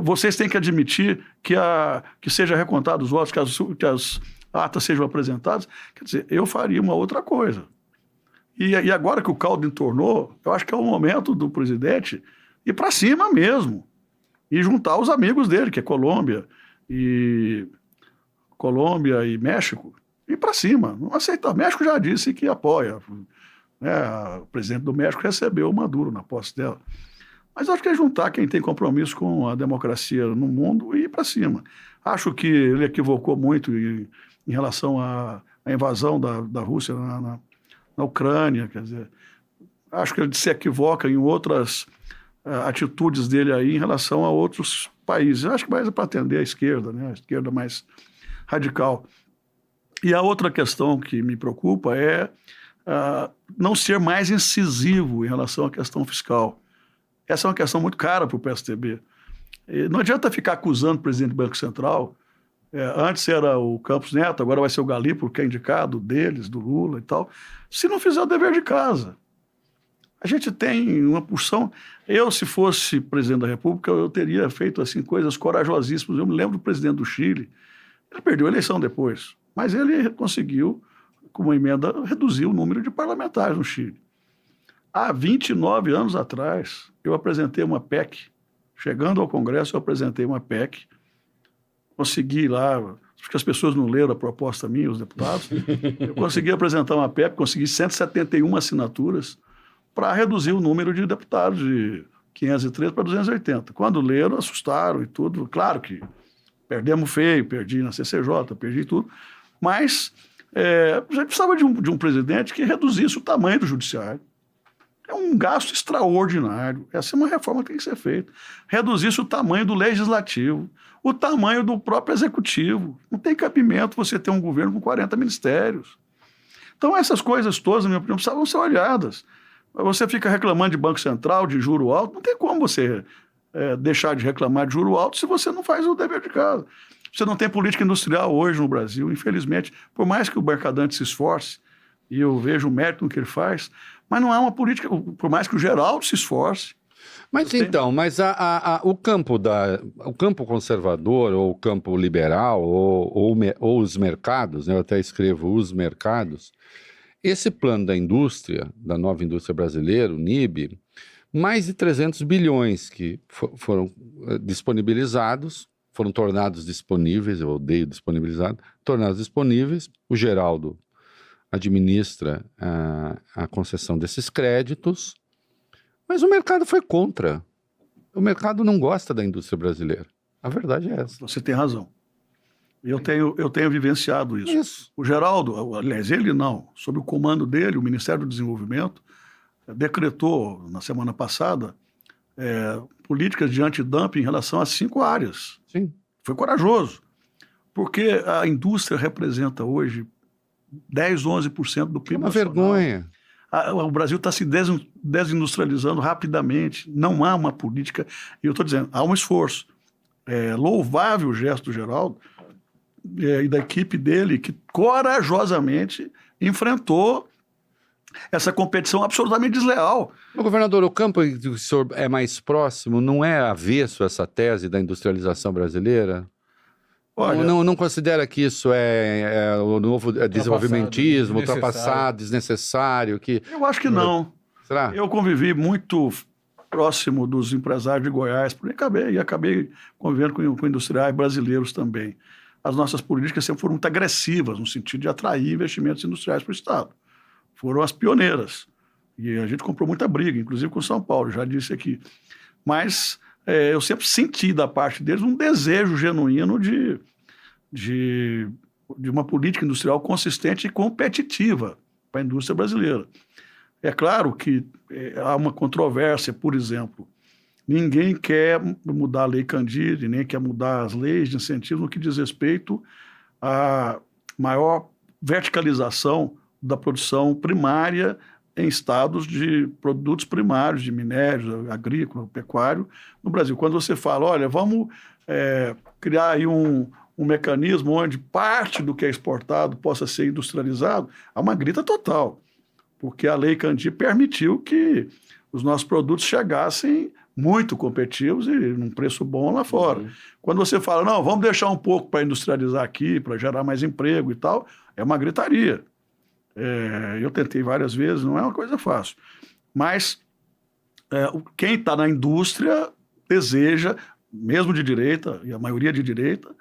Vocês têm que admitir que seja recontados os votos, que as atas sejam apresentadas. Quer dizer, eu faria uma outra coisa. E agora que o caldo entornou, eu acho que é o momento do presidente ir para cima mesmo e juntar os amigos dele, que é Colômbia e México, ir para cima. Não aceitar. O México já disse que apoia. O presidente do México recebeu o Maduro na posse dela. Mas acho que é juntar quem tem compromisso com a democracia no mundo e ir para cima. Acho que ele equivocou muito em relação à invasão da Rússia na Ucrânia. Quer dizer, acho que ele se equivoca em outras atitudes dele aí em relação a outros países. Acho que mais é para atender a esquerda, né? A esquerda mais radical. E a outra questão que me preocupa é não ser mais incisivo em relação à questão fiscal. Essa é uma questão muito cara para o PSDB. Não adianta ficar acusando o presidente do Banco Central. Antes era o Campos Neto, agora vai ser o Galípolo, que é indicado deles, do Lula e tal. Se não fizer o dever de casa. A gente tem uma porção... Eu, se fosse presidente da República, eu teria feito assim, coisas corajosíssimas. Eu me lembro do presidente do Chile. Ele perdeu a eleição depois. Mas ele conseguiu, com uma emenda, reduzir o número de parlamentares no Chile. Há 29 anos atrás, eu apresentei uma PEC. Chegando ao Congresso, eu apresentei uma PEC. Consegui lá, acho que as pessoas não leram a proposta minha, os deputados. Eu consegui apresentar uma PEC, consegui 171 assinaturas para reduzir o número de deputados de 513 para 280. Quando leram, assustaram e tudo. Claro que perdemos feio, perdi na CCJ, perdi tudo. Mas a gente precisava de um presidente que reduzisse o tamanho do judiciário. um gasto extraordinário. Essa é uma reforma que tem que ser feita. Reduzir-se o tamanho do legislativo, o tamanho do próprio executivo. Não tem cabimento você ter um governo com 40 ministérios. Então, essas coisas todas, na minha opinião, precisavam ser olhadas. Você fica reclamando de Banco Central, de juro alto, não tem como você deixar de reclamar de juro alto se você não faz o dever de casa. Você não tem política industrial hoje no Brasil, infelizmente, por mais que o Mercadante se esforce, e eu vejo o mérito no que ele faz, mas não há uma política, por mais que o Geraldo se esforce. Mas então, o campo conservador, ou o campo liberal, ou os mercados, né, eu até escrevo os mercados, esse plano da indústria, da nova indústria brasileira, o NIB, mais de 300 bilhões que foram disponibilizados, foram tornados disponíveis, eu odeio disponibilizado, tornados disponíveis, o Geraldo administra a concessão desses créditos, mas o mercado foi contra. O mercado não gosta da indústria brasileira. A verdade é essa. Você tem razão. Eu tenho vivenciado isso. Isso. O Geraldo, aliás, ele não, sob o comando dele, o Ministério do Desenvolvimento decretou, na semana passada, políticas de antidumping em relação a 5 áreas. Sim. Foi corajoso, porque a indústria representa hoje 10, 11% do PIB É uma nacional. vergonha. O Brasil está se desindustrializando rapidamente, não há uma política, e eu estou dizendo, há um esforço. Louvável o gesto do Geraldo e da equipe dele, que corajosamente enfrentou essa competição absolutamente desleal. Ô, governador, o campo que o senhor é mais próximo não é avesso a essa tese da industrialização brasileira? Olha, Não considera que isso é o novo desenvolvimentismo, ultrapassado, desnecessário? eu acho que não. Será? Eu convivi muito próximo dos empresários de Goiás, porque acabei convivendo com industriais brasileiros também. As nossas políticas sempre foram muito agressivas, no sentido de atrair investimentos industriais para o Estado. Foram as pioneiras. E a gente comprou muita briga, inclusive com São Paulo, já disse aqui. Mas eu sempre senti da parte deles um desejo genuíno de uma política industrial consistente e competitiva para a indústria brasileira. É claro que há uma controvérsia, por exemplo, ninguém quer mudar a Lei Candir, nem quer mudar as leis de incentivo no que diz respeito à maior verticalização da produção primária em estados de produtos primários, de minério, agrícola, pecuário, no Brasil. Quando você fala, olha, vamos criar aí um mecanismo onde parte do que é exportado possa ser industrializado, há uma grita total, porque a Lei Candir permitiu que os nossos produtos chegassem muito competitivos e num preço bom lá fora. Uhum. Quando você fala, não, vamos deixar um pouco para industrializar aqui, para gerar mais emprego e tal, é uma gritaria. Eu tentei várias vezes, não é uma coisa fácil. Mas quem está na indústria deseja, mesmo de direita, e a maioria de direita,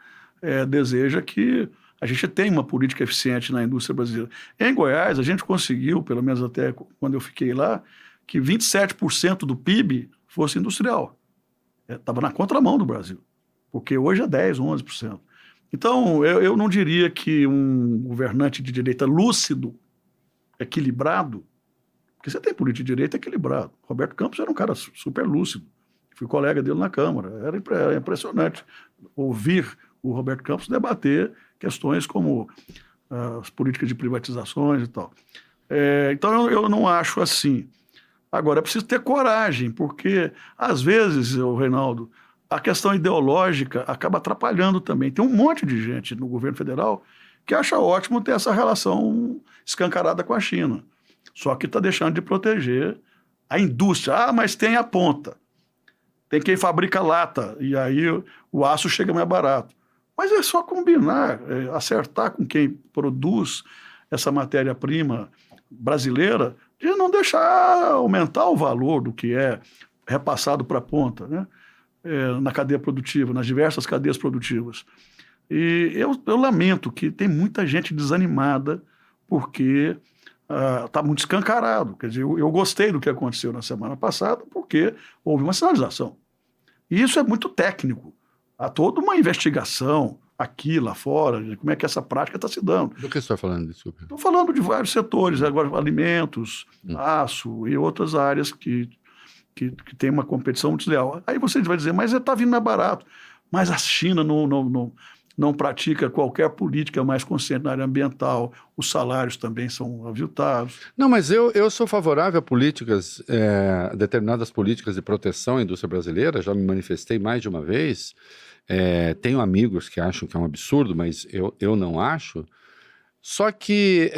deseja que a gente tenha uma política eficiente na indústria brasileira. Em Goiás, a gente conseguiu, pelo menos até quando eu fiquei lá, que 27% do PIB fosse industrial. Estava na contramão do Brasil, porque hoje é 10%, 11%. Então, eu não diria que um governante de direita lúcido, equilibrado, porque você tem político de direita equilibrado. Roberto Campos era um cara super lúcido. Fui colega dele na Câmara. Era impressionante ouvir o Roberto Campos debater questões como as políticas de privatizações e tal. Então, eu não acho assim. Agora, é preciso ter coragem, porque, às vezes, Reinaldo, a questão ideológica acaba atrapalhando também. Tem um monte de gente no governo federal que acha ótimo ter essa relação escancarada com a China. Só que está deixando de proteger a indústria. Mas tem a ponta. Tem quem fabrica lata, e aí o aço chega mais barato. Mas é só combinar, acertar com quem produz essa matéria-prima brasileira, de não deixar aumentar o valor do que é repassado para a ponta, né? Na cadeia produtiva, nas diversas cadeias produtivas. E eu lamento que tem muita gente desanimada porque está muito escancarado. Quer dizer, eu gostei do que aconteceu na semana passada porque houve uma sinalização. E isso é muito técnico. Há toda uma investigação aqui, lá fora, como é que essa prática está se dando. Do que você está falando? Desculpa. Estou falando de vários setores, agora alimentos, aço e outras áreas que tem uma competição desleal. Aí você vai dizer, mas está vindo mais barato. Mas a China não pratica qualquer política mais consciente na área ambiental, os salários também são aviltados. Não, mas eu sou favorável a políticas, determinadas políticas de proteção à indústria brasileira, já me manifestei mais de uma vez. Tenho amigos que acham que é um absurdo, mas eu não acho. Só que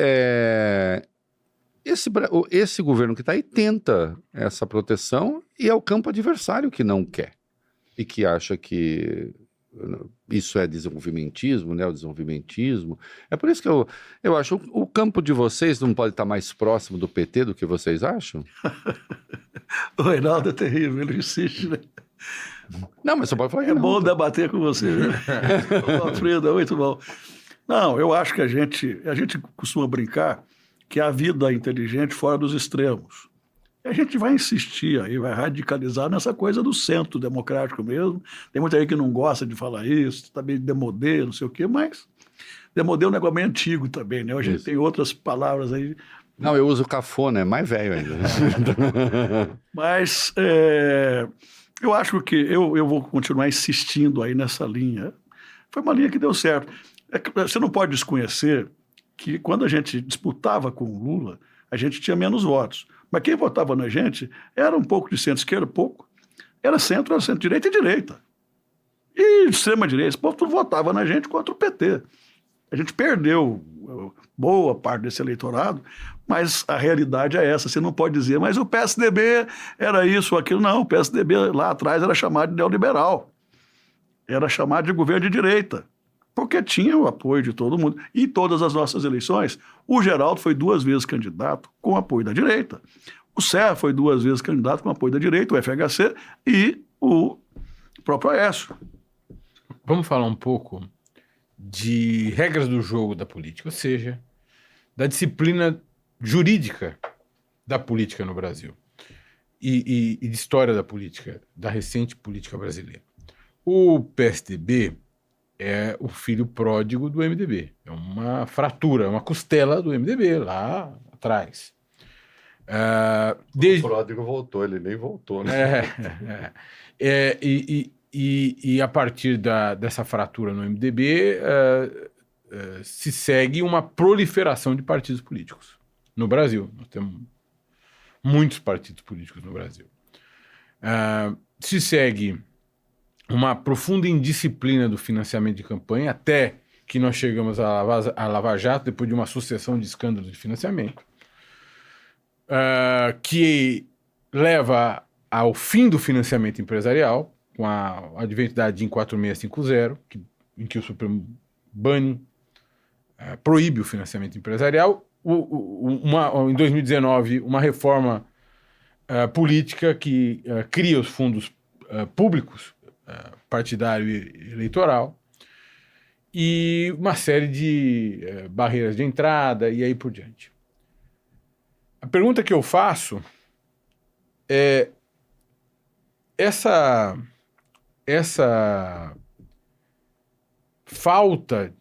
esse governo que está aí tenta essa proteção e é o campo adversário que não quer e que acha que isso é desenvolvimentismo, neodesenvolvimentismo. É por isso que eu acho que o campo de vocês não pode estar mais próximo do PT do que vocês acham? O Reinaldo é terrível, ele insiste, né? Não, mas você pode falar que é não. Bom debater com você, né? O Alfredo, é muito bom. Não, eu acho que a gente costuma brincar que a vida é inteligente fora dos extremos. E a gente vai insistir aí, vai radicalizar nessa coisa do centro democrático mesmo. Tem muita gente que não gosta de falar isso, está meio demodê, não sei o quê, mas demodê é um negócio meio antigo também, né? A gente tem outras palavras aí. Não, eu uso cafona, é mais velho ainda. Mas eu acho que eu vou continuar insistindo aí nessa linha. Foi uma linha que deu certo. Você não pode desconhecer que quando a gente disputava com o Lula, a gente tinha menos votos. Mas quem votava na gente era um pouco de centro-esquerda, pouco. Era centro-direita e direita. E extrema-direita. Esse povo tudo votava na gente contra o PT. A gente perdeu boa parte desse eleitorado, mas a realidade é essa. Você não pode dizer, mas o PSDB era isso ou aquilo. Não, o PSDB lá atrás era chamado de neoliberal. Era chamado de governo de direita. Porque tinha o apoio de todo mundo. E em todas as nossas eleições, o Geraldo foi 2 vezes candidato com apoio da direita. O Serra foi 2 vezes candidato com apoio da direita, o FHC e o próprio Aécio. Vamos falar um pouco de regras do jogo da política, ou seja, da disciplina jurídica da política no Brasil e de história da política, da recente política brasileira. O PSDB é o filho pródigo do MDB. É uma fratura, uma costela do MDB lá atrás. O pródigo voltou, ele nem voltou, né? E a partir dessa fratura no MDB se segue uma proliferação de partidos políticos no Brasil. Nós temos muitos partidos políticos no Brasil. Se segue uma profunda indisciplina do financiamento de campanha, até que nós chegamos à Lava Jato, depois de uma sucessão de escândalos de financiamento, que leva ao fim do financiamento empresarial, com a advento da DIN 4650, em que o Supremo proíbe o financiamento empresarial. Em 2019, uma reforma política que cria os fundos públicos, partidário e eleitoral, e uma série de barreiras de entrada e aí por diante. A pergunta que eu faço é essa falta,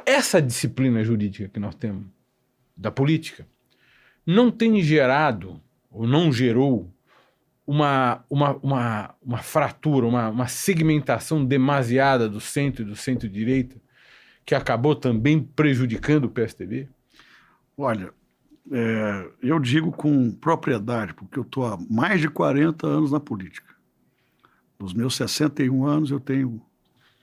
essa disciplina jurídica que nós temos da política não tem gerado ou não gerou uma fratura, uma segmentação demasiada do centro e do centro-direita que acabou também prejudicando o PSDB? Olha, eu digo com propriedade, porque eu estou há mais de 40 anos na política. Nos meus 61 anos, eu tenho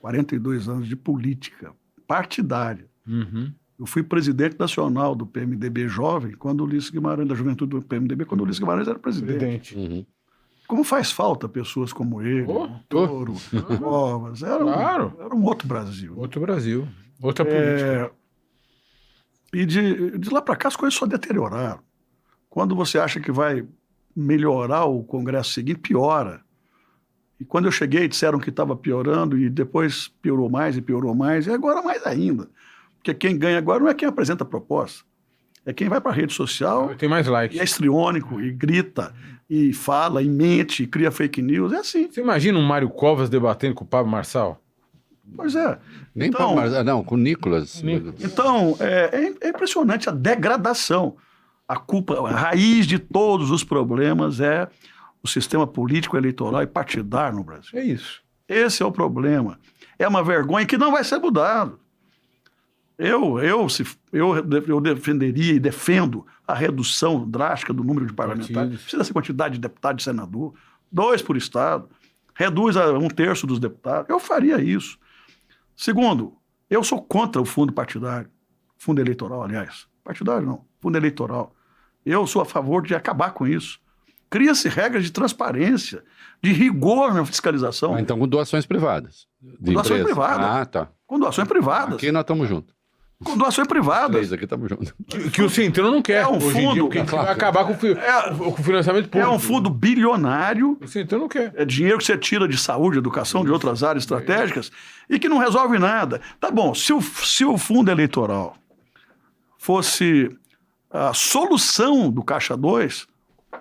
42 anos de política partidária. Uhum. Eu fui presidente nacional do PMDB jovem, quando o Ulisses Guimarães, da juventude do PMDB, quando o Ulisses Guimarães era presidente. Uhum. Como faz falta pessoas como ele, Toro, Covas, era um outro Brasil. Outro Brasil, outra política. E de lá para cá as coisas só deterioraram. Quando você acha que vai melhorar o Congresso seguinte, piora. E quando eu cheguei, disseram que estava piorando, e depois piorou mais, e agora mais ainda. Porque quem ganha agora não é quem apresenta a proposta. É quem vai para a rede social, tem mais likes. E é histriônico, e grita, e fala, e mente, e cria fake news, é assim. Você imagina um Mário Covas debatendo com o Pablo Marçal? Pois é. Nem Então, não, com o Nicolas. Então, é impressionante a degradação. A raiz de todos os problemas é o sistema político, eleitoral e partidário no Brasil. É isso. Esse é o problema. É uma vergonha que não vai ser mudado. Eu defenderia e defendo a redução drástica do número de parlamentares. Precisa dessa quantidade de deputado e senador, 2 por estado, reduz a 1/3 dos deputados. Eu faria isso. Segundo, eu sou contra o fundo partidário, fundo eleitoral, aliás. Partidário não, fundo eleitoral. Eu sou a favor de acabar com isso. Cria-se regras de transparência, de rigor na fiscalização. Então, com doações privadas. Com doações privadas. Ah, tá. Com doações privadas. Aqui nós estamos juntos. Com doações privadas. 3 aqui estamos juntos. Que o Centrão não quer. É um hoje em dia, fundo- porque vai acabar com o financiamento público. É um fundo bilionário. O Centrão não quer. É dinheiro que você tira de saúde, educação, de outras áreas estratégicas e que não resolve nada. Tá bom, se o fundo eleitoral fosse a solução do Caixa 2,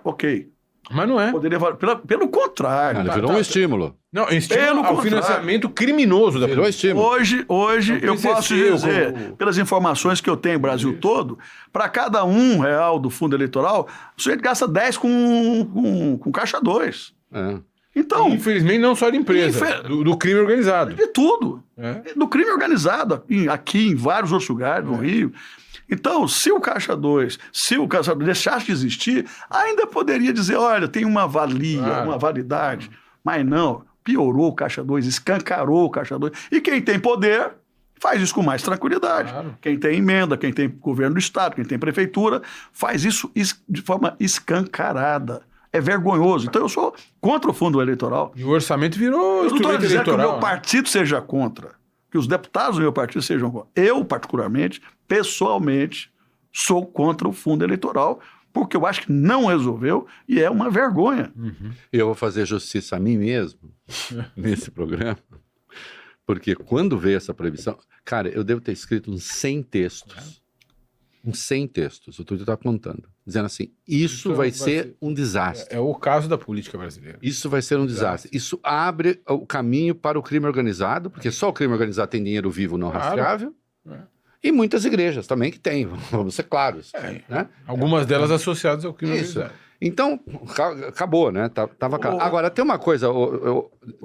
ok. Mas não é. Poderia, pelo contrário. Ele virou um estímulo. Não, estímulo Pelo ao contrário. financiamento criminoso da Virou política. estímulo. Hoje eu PCC, posso dizer, pelas informações que eu tenho no Brasil todo, para cada R$1 do fundo eleitoral, o sujeito gasta 10 com Caixa 2. É. Então, Infelizmente, não só de empresa, do crime organizado. de tudo. É. Do crime organizado, aqui em vários outros lugares, no Rio. Então, se o Caixa 2, deixasse de existir, ainda poderia dizer, olha, tem uma valia, uma validade. Mas não, piorou o Caixa 2, escancarou o Caixa 2. E quem tem poder faz isso com mais tranquilidade. Claro. Quem tem emenda, quem tem governo do Estado, quem tem prefeitura, faz isso de forma escancarada. É vergonhoso. Então, eu sou contra o fundo eleitoral. E o orçamento virou Eu não estou instrumento dizendo que o eleitoral. meu partido seja contra, que os deputados do meu partido sejam contra. Eu, particularmente, pessoalmente, sou contra o fundo eleitoral, porque eu acho que não resolveu e é uma vergonha. Eu vou fazer justiça a mim mesmo nesse programa, porque quando veio essa proibição, cara, eu devo ter escrito uns 100 textos. Uns 100 textos, o Túlio está contando, dizendo assim, isso vai ser um desastre. É o caso da política brasileira. Isso vai ser um desastre. Isso abre o caminho para o crime organizado, porque só o crime organizado tem dinheiro vivo não rastreável. E muitas igrejas também que têm, vamos ser claros. Né? Algumas delas associadas ao crime Isso. organizado. Então, acabou, né? Tava claro. Agora, tem uma coisa...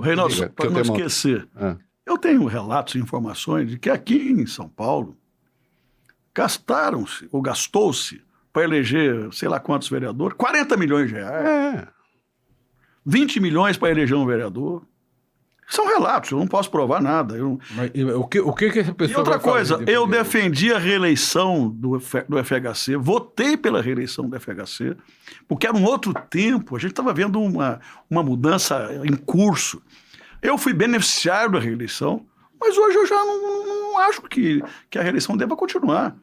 Reinaldo, diga, para que não eu tenho esquecer, Ah. eu tenho relatos e informações de que aqui em São Paulo gastaram-se, ou gastou-se, para eleger sei lá quantos vereadores, 40 milhões de reais, É. 20 milhões para eleger um vereador. São relatos, eu não posso provar nada. Mas o que essa pessoa E outra vai fazer coisa, depois eu de- defendi a reeleição do FHC, votei pela reeleição do FHC, porque era um outro tempo, a gente estava vendo uma mudança em curso. Eu fui beneficiário da reeleição, mas hoje eu já não acho que a reeleição deva continuar.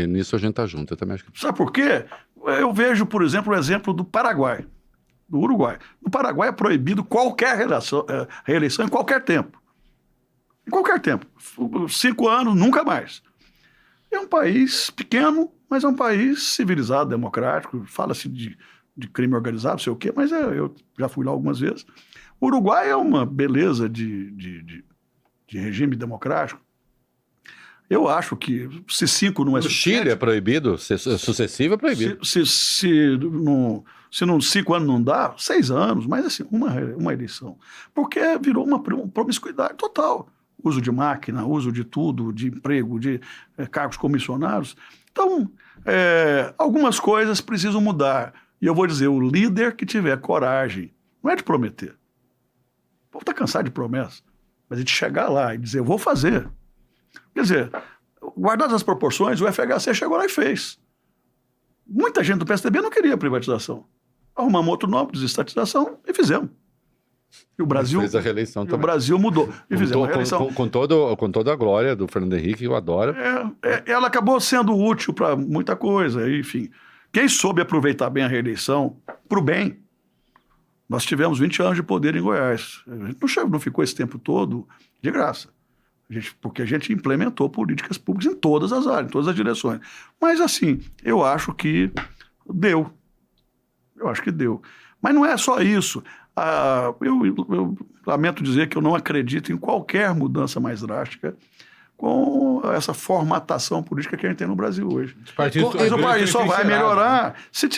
Nisso a gente tá junto, eu também acho que... Sabe por quê? Eu vejo, por exemplo, o exemplo do Paraguai, do Uruguai. No Paraguai é proibido qualquer reeleição em qualquer tempo. Em qualquer tempo. 5 anos, nunca mais. É um país pequeno, mas é um país civilizado, democrático. Fala-se de crime organizado, não sei o quê, mas eu já fui lá algumas vezes. O Uruguai é uma beleza de regime democrático. Eu acho que se 5 não é O Chile é proibido, sucessivo é proibido. Se não 5 anos não dá, 6 anos, mas assim, uma eleição. Porque virou uma promiscuidade total. Uso de máquina, uso de tudo, de emprego, de cargos comissionados. Então, algumas coisas precisam mudar. E eu vou dizer, o líder que tiver coragem, não é de prometer. O povo está cansado de promessa, mas é de chegar lá e dizer, eu vou fazer. Quer dizer, guardadas as proporções, o FHC chegou lá e fez. Muita gente do PSDB não queria privatização. Arrumamos outro nome, desestatização, e fizemos. E o Brasil, Fez a reeleição também. o Brasil mudou. E fizemos a reeleição. Com toda a glória do Fernando Henrique, que eu adoro. Ela acabou sendo útil para muita coisa, enfim. Quem soube aproveitar bem a reeleição, para o bem. Nós tivemos 20 anos de poder em Goiás. A gente não ficou esse tempo todo de graça. Porque a gente implementou políticas públicas em todas as áreas, em todas as direções. Mas, assim, eu acho que deu. Eu acho que deu. Mas não é só isso. Eu lamento dizer que eu não acredito em qualquer mudança mais drástica com essa formatação política que a gente tem no Brasil hoje. Mas o país só vai melhorar se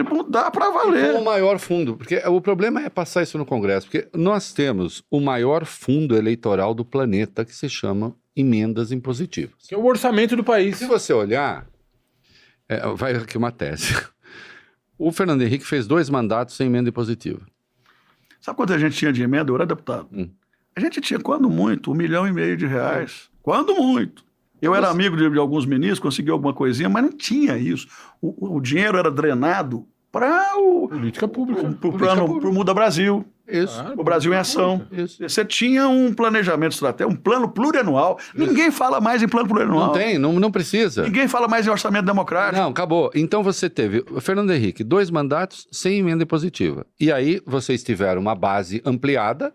mudar para valer. Com o maior fundo, porque o problema é passar isso no Congresso, porque nós temos o maior fundo eleitoral do planeta, que se chama emendas impositivas. Que é o orçamento do país. Se você olhar, vai aqui uma tese. O Fernando Henrique fez 2 mandatos sem emenda impositiva. Sabe quanto a gente tinha de emenda? Eu era deputado. A gente tinha, quando muito, R$1,5 milhão. Quando muito. Eu era amigo de alguns ministros, consegui alguma coisinha, mas não tinha isso. O dinheiro era drenado para o... Política pública. Para o Muda Brasil. Isso. O Brasil em Ação. Isso. Você tinha um planejamento estratégico, um plano plurianual. Ninguém fala mais em plano plurianual. Não tem, não precisa. Ninguém fala mais em orçamento democrático. Não, acabou. Então você teve o Fernando Henrique, 2 mandatos sem emenda impositiva. E aí vocês tiveram uma base ampliada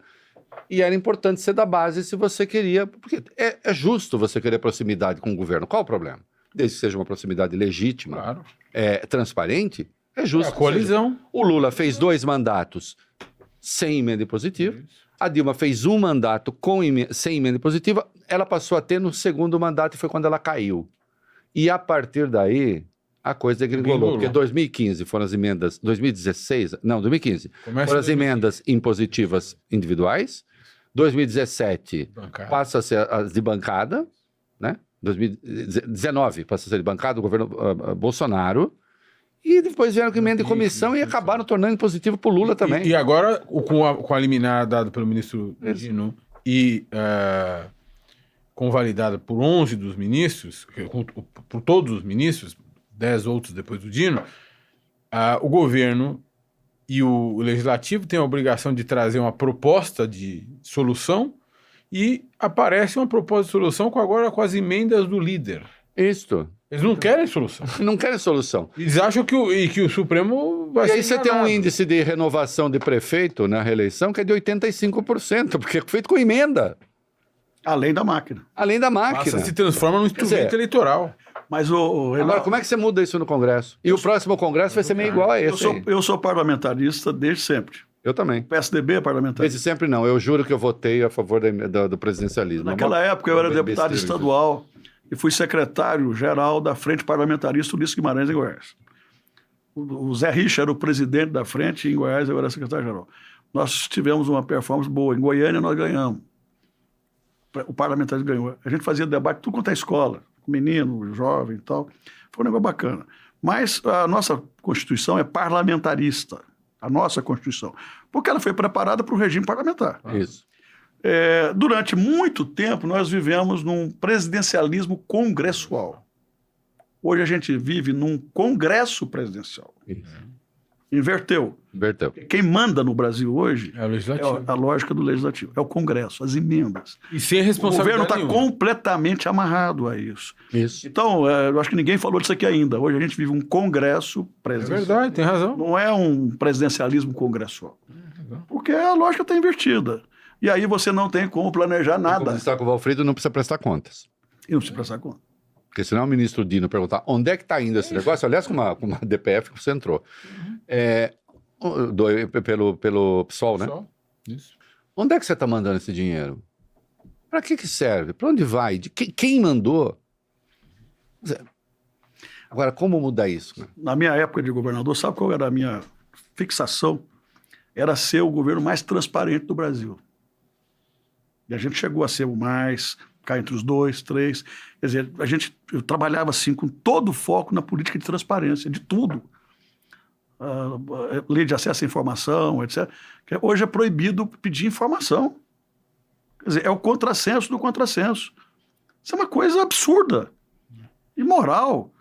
e era importante ser da base se você queria... Porque é justo você querer proximidade com o governo. Qual o problema? Desde que seja uma proximidade legítima, Claro. Transparente, é justo. É a coalizão. O Lula fez 2 mandatos sem emenda impositiva. A Dilma fez 1 mandato sem emenda impositiva. Ela passou a ter no 2º mandato e foi quando ela caiu. E a partir daí, a coisa degringolou. Porque 2015 foram as emendas... 2016... Não, 2015. Foram as emendas impositivas individuais. 2017 passa a ser as de bancada, né? 2019 passa a ser de bancada do governo Bolsonaro. E depois vieram com emenda de comissão e acabaram tornando positivo para o Lula também. E agora, com a liminar dada pelo ministro Dino e convalidada por 11 dos ministros, por todos os ministros, 10 outros depois do Dino, o governo e o legislativo têm a obrigação de trazer uma proposta de solução e aparece uma proposta de solução agora com as emendas do líder. Isso. Eles não querem solução. Não querem solução. Eles acham que o Supremo vai ser. E aí você tem um índice de renovação de prefeito na reeleição que é de 85%, porque é feito com emenda. Além da máquina. Além da máquina. Se transforma num instrumento eleitoral. Mas agora, como é que você muda isso no Congresso? E o próximo Congresso vai ser meio igual a esse. Eu sou parlamentarista desde sempre. Eu também. O PSDB é parlamentarista. Desde sempre não. Eu juro que eu votei a favor do presidencialismo. Naquela época eu era deputado estadual e fui secretário-geral da Frente Parlamentarista Ulisses Guimarães em Goiás. O Zé Richa era o presidente da frente e em Goiás eu era secretário-geral. Nós tivemos uma performance boa. Em Goiânia nós ganhamos. O parlamentarismo ganhou. A gente fazia debate tudo quanto é escola. Menino, jovem e tal. Foi um negócio bacana. Mas a nossa Constituição é parlamentarista. A nossa Constituição. Porque ela foi preparada para o regime parlamentar. Isso. Durante muito tempo, nós vivemos num presidencialismo congressual. Hoje a gente vive num congresso presidencial. Isso. Inverteu. Quem manda no Brasil hoje é o legislativo. É a lógica do legislativo. É o Congresso, as emendas. E sem responsabilidade. O governo está completamente amarrado a isso. Então, eu acho que ninguém falou disso aqui ainda. Hoje a gente vive um congresso presidencial. É verdade, tem razão. Não é um presidencialismo congressual. Porque a lógica está invertida. E aí você não tem como planejar nada. Como está com o Valfrido, não precisa prestar contas. E não precisa prestar conta. Porque senão o ministro Dino perguntar onde é que está indo esse negócio, aliás, com uma DPF que você entrou, pelo PSOL, né? PSOL. Isso. Onde é que você está mandando esse dinheiro? Para que serve? Para onde vai? Quem mandou? Agora, como mudar isso? Né? Na minha época de governador, sabe qual era a minha fixação? Era ser o governo mais transparente do Brasil. E a gente chegou a ser o mais... Cá entre os 2, 3. Quer dizer, eu trabalhava assim com todo o foco na política de transparência, de tudo. Lei de acesso à informação, etc. Que hoje é proibido pedir informação. Quer dizer, é o contrassenso do contrassenso. Isso é uma coisa absurda, imoral.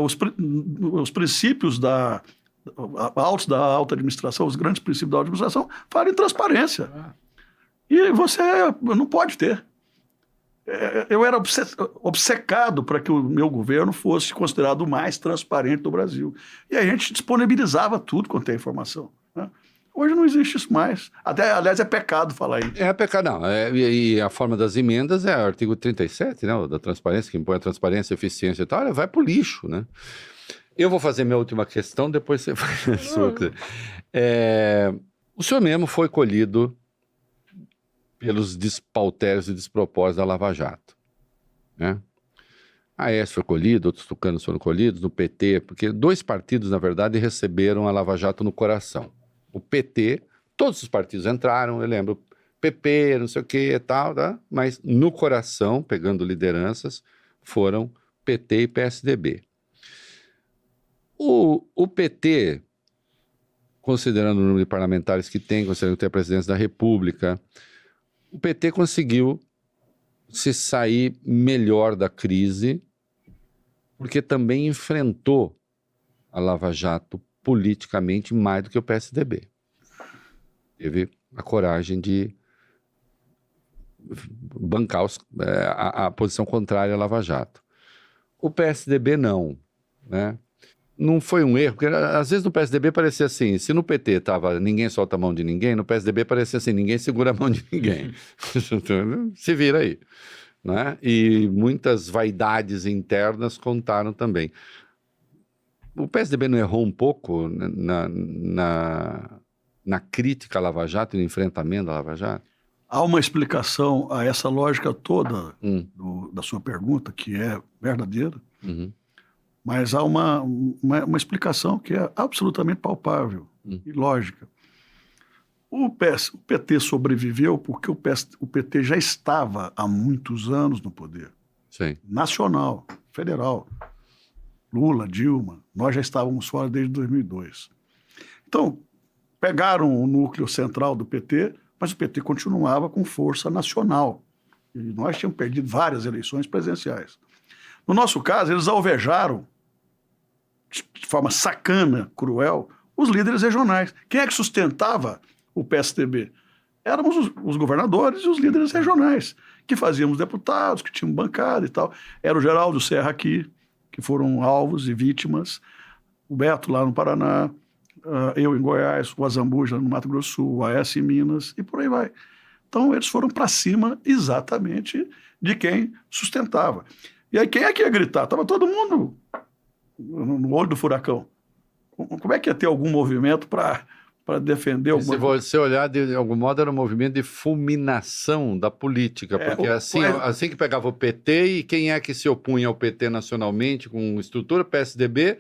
Os princípios da alta administração, os grandes princípios da alta administração, falam em transparência. E você não pode ter. Eu era obcecado para que o meu governo fosse considerado o mais transparente do Brasil. E a gente disponibilizava tudo quanto é informação. Né? Hoje não existe isso mais. Aliás, é pecado falar isso. É pecado, não. E a forma das emendas é o artigo 37, né? Da transparência, que impõe a transparência, eficiência e tal, vai para o lixo, né? Eu vou fazer minha última questão, depois você faz a sua. O senhor mesmo foi colhido pelos despautérios e despropósitos da Lava Jato, né? A Aécio foi colhido, outros tucanos foram colhidos, no PT, porque 2 partidos, na verdade, receberam a Lava Jato no coração. O PT, todos os partidos entraram, eu lembro, PP, não sei o que e tal, tá? Mas no coração, pegando lideranças, foram PT e PSDB. O PT, considerando o número de parlamentares que tem, considerando que tem a presidência da República, o PT conseguiu se sair melhor da crise, porque também enfrentou a Lava Jato politicamente mais do que o PSDB. Teve a coragem de bancar a posição contrária à Lava Jato. O PSDB não, né? Não foi um erro, porque às vezes no PSDB parecia assim, se no PT tava ninguém solta a mão de ninguém, no PSDB parecia assim, ninguém segura a mão de ninguém. Se vira aí, né? E muitas vaidades internas contaram também. O PSDB não errou um pouco na crítica à Lava Jato e no enfrentamento à Lava Jato? Há uma explicação a essa lógica toda da sua pergunta, que é verdadeira, mas há uma explicação que é absolutamente palpável e lógica. O PT sobreviveu porque o PT já estava há muitos anos no poder. Sim. Nacional, federal. Lula, Dilma, nós já estávamos fora desde 2002. Então, pegaram o núcleo central do PT, mas o PT continuava com força nacional. E nós tínhamos perdido várias eleições presidenciais. No nosso caso, eles alvejaram, de forma sacana, cruel, os líderes regionais. Quem é que sustentava o PSDB? Éramos os governadores e os líderes regionais, que fazíamos deputados, que tinham bancada e tal. Era o Geraldo Serra aqui, que foram alvos e vítimas, o Beto lá no Paraná, eu em Goiás, o Azambuja no Mato Grosso do Sul, o Aécio em Minas, e por aí vai. Então, eles foram para cima exatamente de quem sustentava. E aí, quem é que ia gritar? Estava todo mundo no olho do furacão. Como é que ia ter algum movimento para defender alguma coisa? Se você olhar, de algum modo, era um movimento de fulminação da política, porque assim que pegava o PT, e quem é que se opunha ao PT nacionalmente, com estrutura PSDB,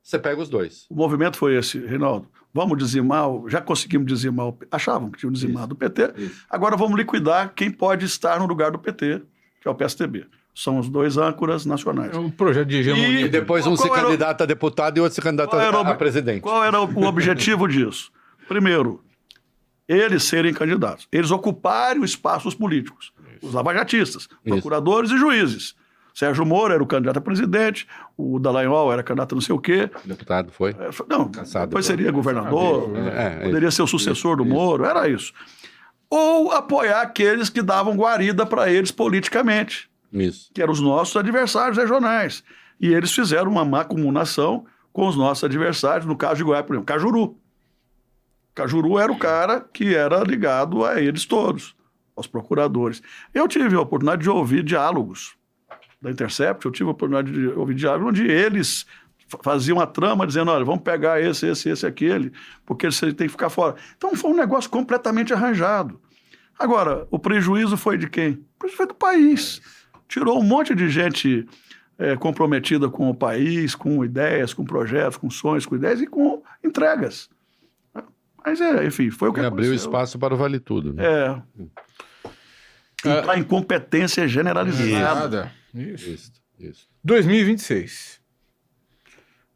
você pega os dois. O movimento foi esse, Reinaldo. Vamos dizimar, já conseguimos dizimar, achavam que tinham dizimado o PT, agora vamos liquidar quem pode estar no lugar do PT, que é o PSDB. São os 2 âncoras nacionais. É um projeto de hegemonia. E depois um se candidata a deputado e outro se candidata a presidente. Qual era o objetivo disso? Primeiro, eles serem candidatos. Eles ocuparem os espaços políticos. Os lavajatistas, procuradores e juízes. Sérgio Moro era o candidato a presidente, o Dallagnol era candidato a não sei o quê. O deputado foi? Não, depois seria governador, poderia ser o sucessor do Moro, era isso. Ou apoiar aqueles que davam guarida para eles politicamente. Isso. Que eram os nossos adversários regionais. E eles fizeram uma macumunação com os nossos adversários, no caso de Goiás, por exemplo, Cajuru. Cajuru era o cara que era ligado a eles todos, aos procuradores. Eu tive a oportunidade de ouvir diálogos da Intercept, eu tive a oportunidade de ouvir diálogos onde eles faziam a trama dizendo, olha, vamos pegar esse, aquele, porque eles têm que ficar fora. Então foi um negócio completamente arranjado. Agora, o prejuízo foi de quem? O prejuízo foi do país. Tirou um monte de gente comprometida com o país, com ideias, com projetos, com sonhos, com ideias e com entregas. Mas, enfim, foi o que aconteceu. Abriu espaço para o Vale Tudo. Né? Entrar em incompetência generalizada. Isso. 2026.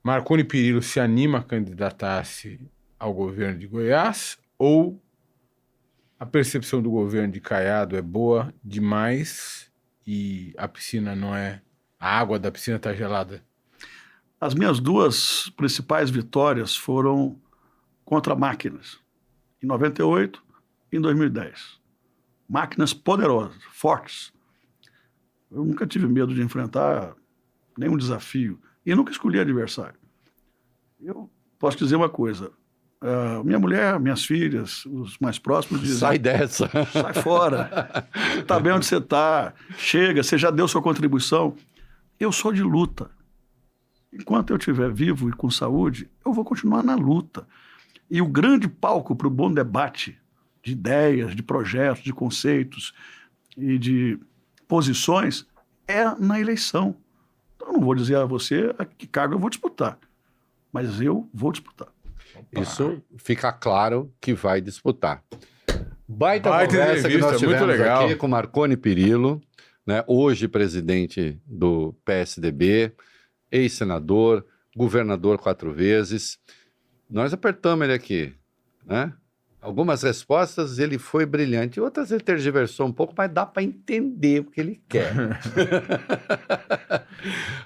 Marconi Perillo se anima a candidatar-se ao governo de Goiás ou a percepção do governo de Caiado é boa demais e a piscina não é... A água da piscina está gelada? As minhas 2 principais vitórias foram contra máquinas, em 98 e em 2010. Máquinas poderosas, fortes. Eu nunca tive medo de enfrentar nenhum desafio e nunca escolhi adversário. Eu posso dizer uma coisa, minha mulher, minhas filhas, os mais próximos dizem... Sai dessa. Sai fora. Você está bem onde você está. Chega, você já deu sua contribuição. Eu sou de luta. Enquanto eu estiver vivo e com saúde, eu vou continuar na luta. E o grande palco para o bom debate de ideias, de projetos, de conceitos e de posições é na eleição. Então, eu não vou dizer a você a que cargo eu vou disputar, mas eu vou disputar. Isso fica claro que vai disputar. Baita Baita conversa que nós entrevista, muito tivemos legal. aqui com Marconi Perillo, né, hoje presidente do PSDB, ex-senador, governador 4 vezes. Nós apertamos ele aqui, né? Algumas respostas ele foi brilhante, outras ele tergiversou um pouco, mas dá para entender o que ele quer.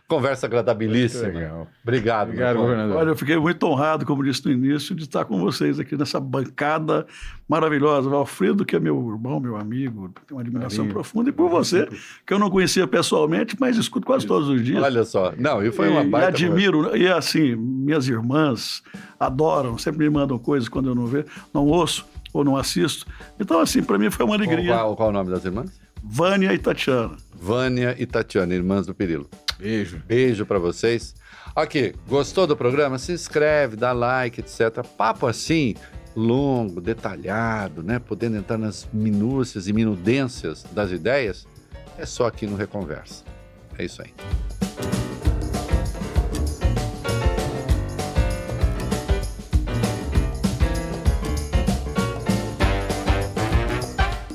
Conversa agradabilíssima. Muito legal. Obrigado, Obrigado, Marconi. governador. Olha, eu fiquei muito honrado, como disse no início, de estar com vocês aqui nessa bancada maravilhosa. O Alfredo, que é meu irmão, meu amigo, tenho uma admiração Carinho. profunda, e por você, que eu não conhecia pessoalmente, mas escuto quase todos os dias. Olha só, não, e foi uma E baita admiro, e assim, minhas irmãs adoram, sempre me mandam coisas quando eu não ouço ou não assisto. Então, assim, para mim foi uma alegria. Qual o nome das irmãs? Vânia e Tatiana. Vânia e Tatiana, irmãs do Perillo. Beijo. Beijo pra vocês. Aqui, gostou do programa? Se inscreve, dá like, etc. Papo assim, longo, detalhado, né? Podendo entrar nas minúcias e minudências das ideias, é só aqui no Reconversa. É isso aí.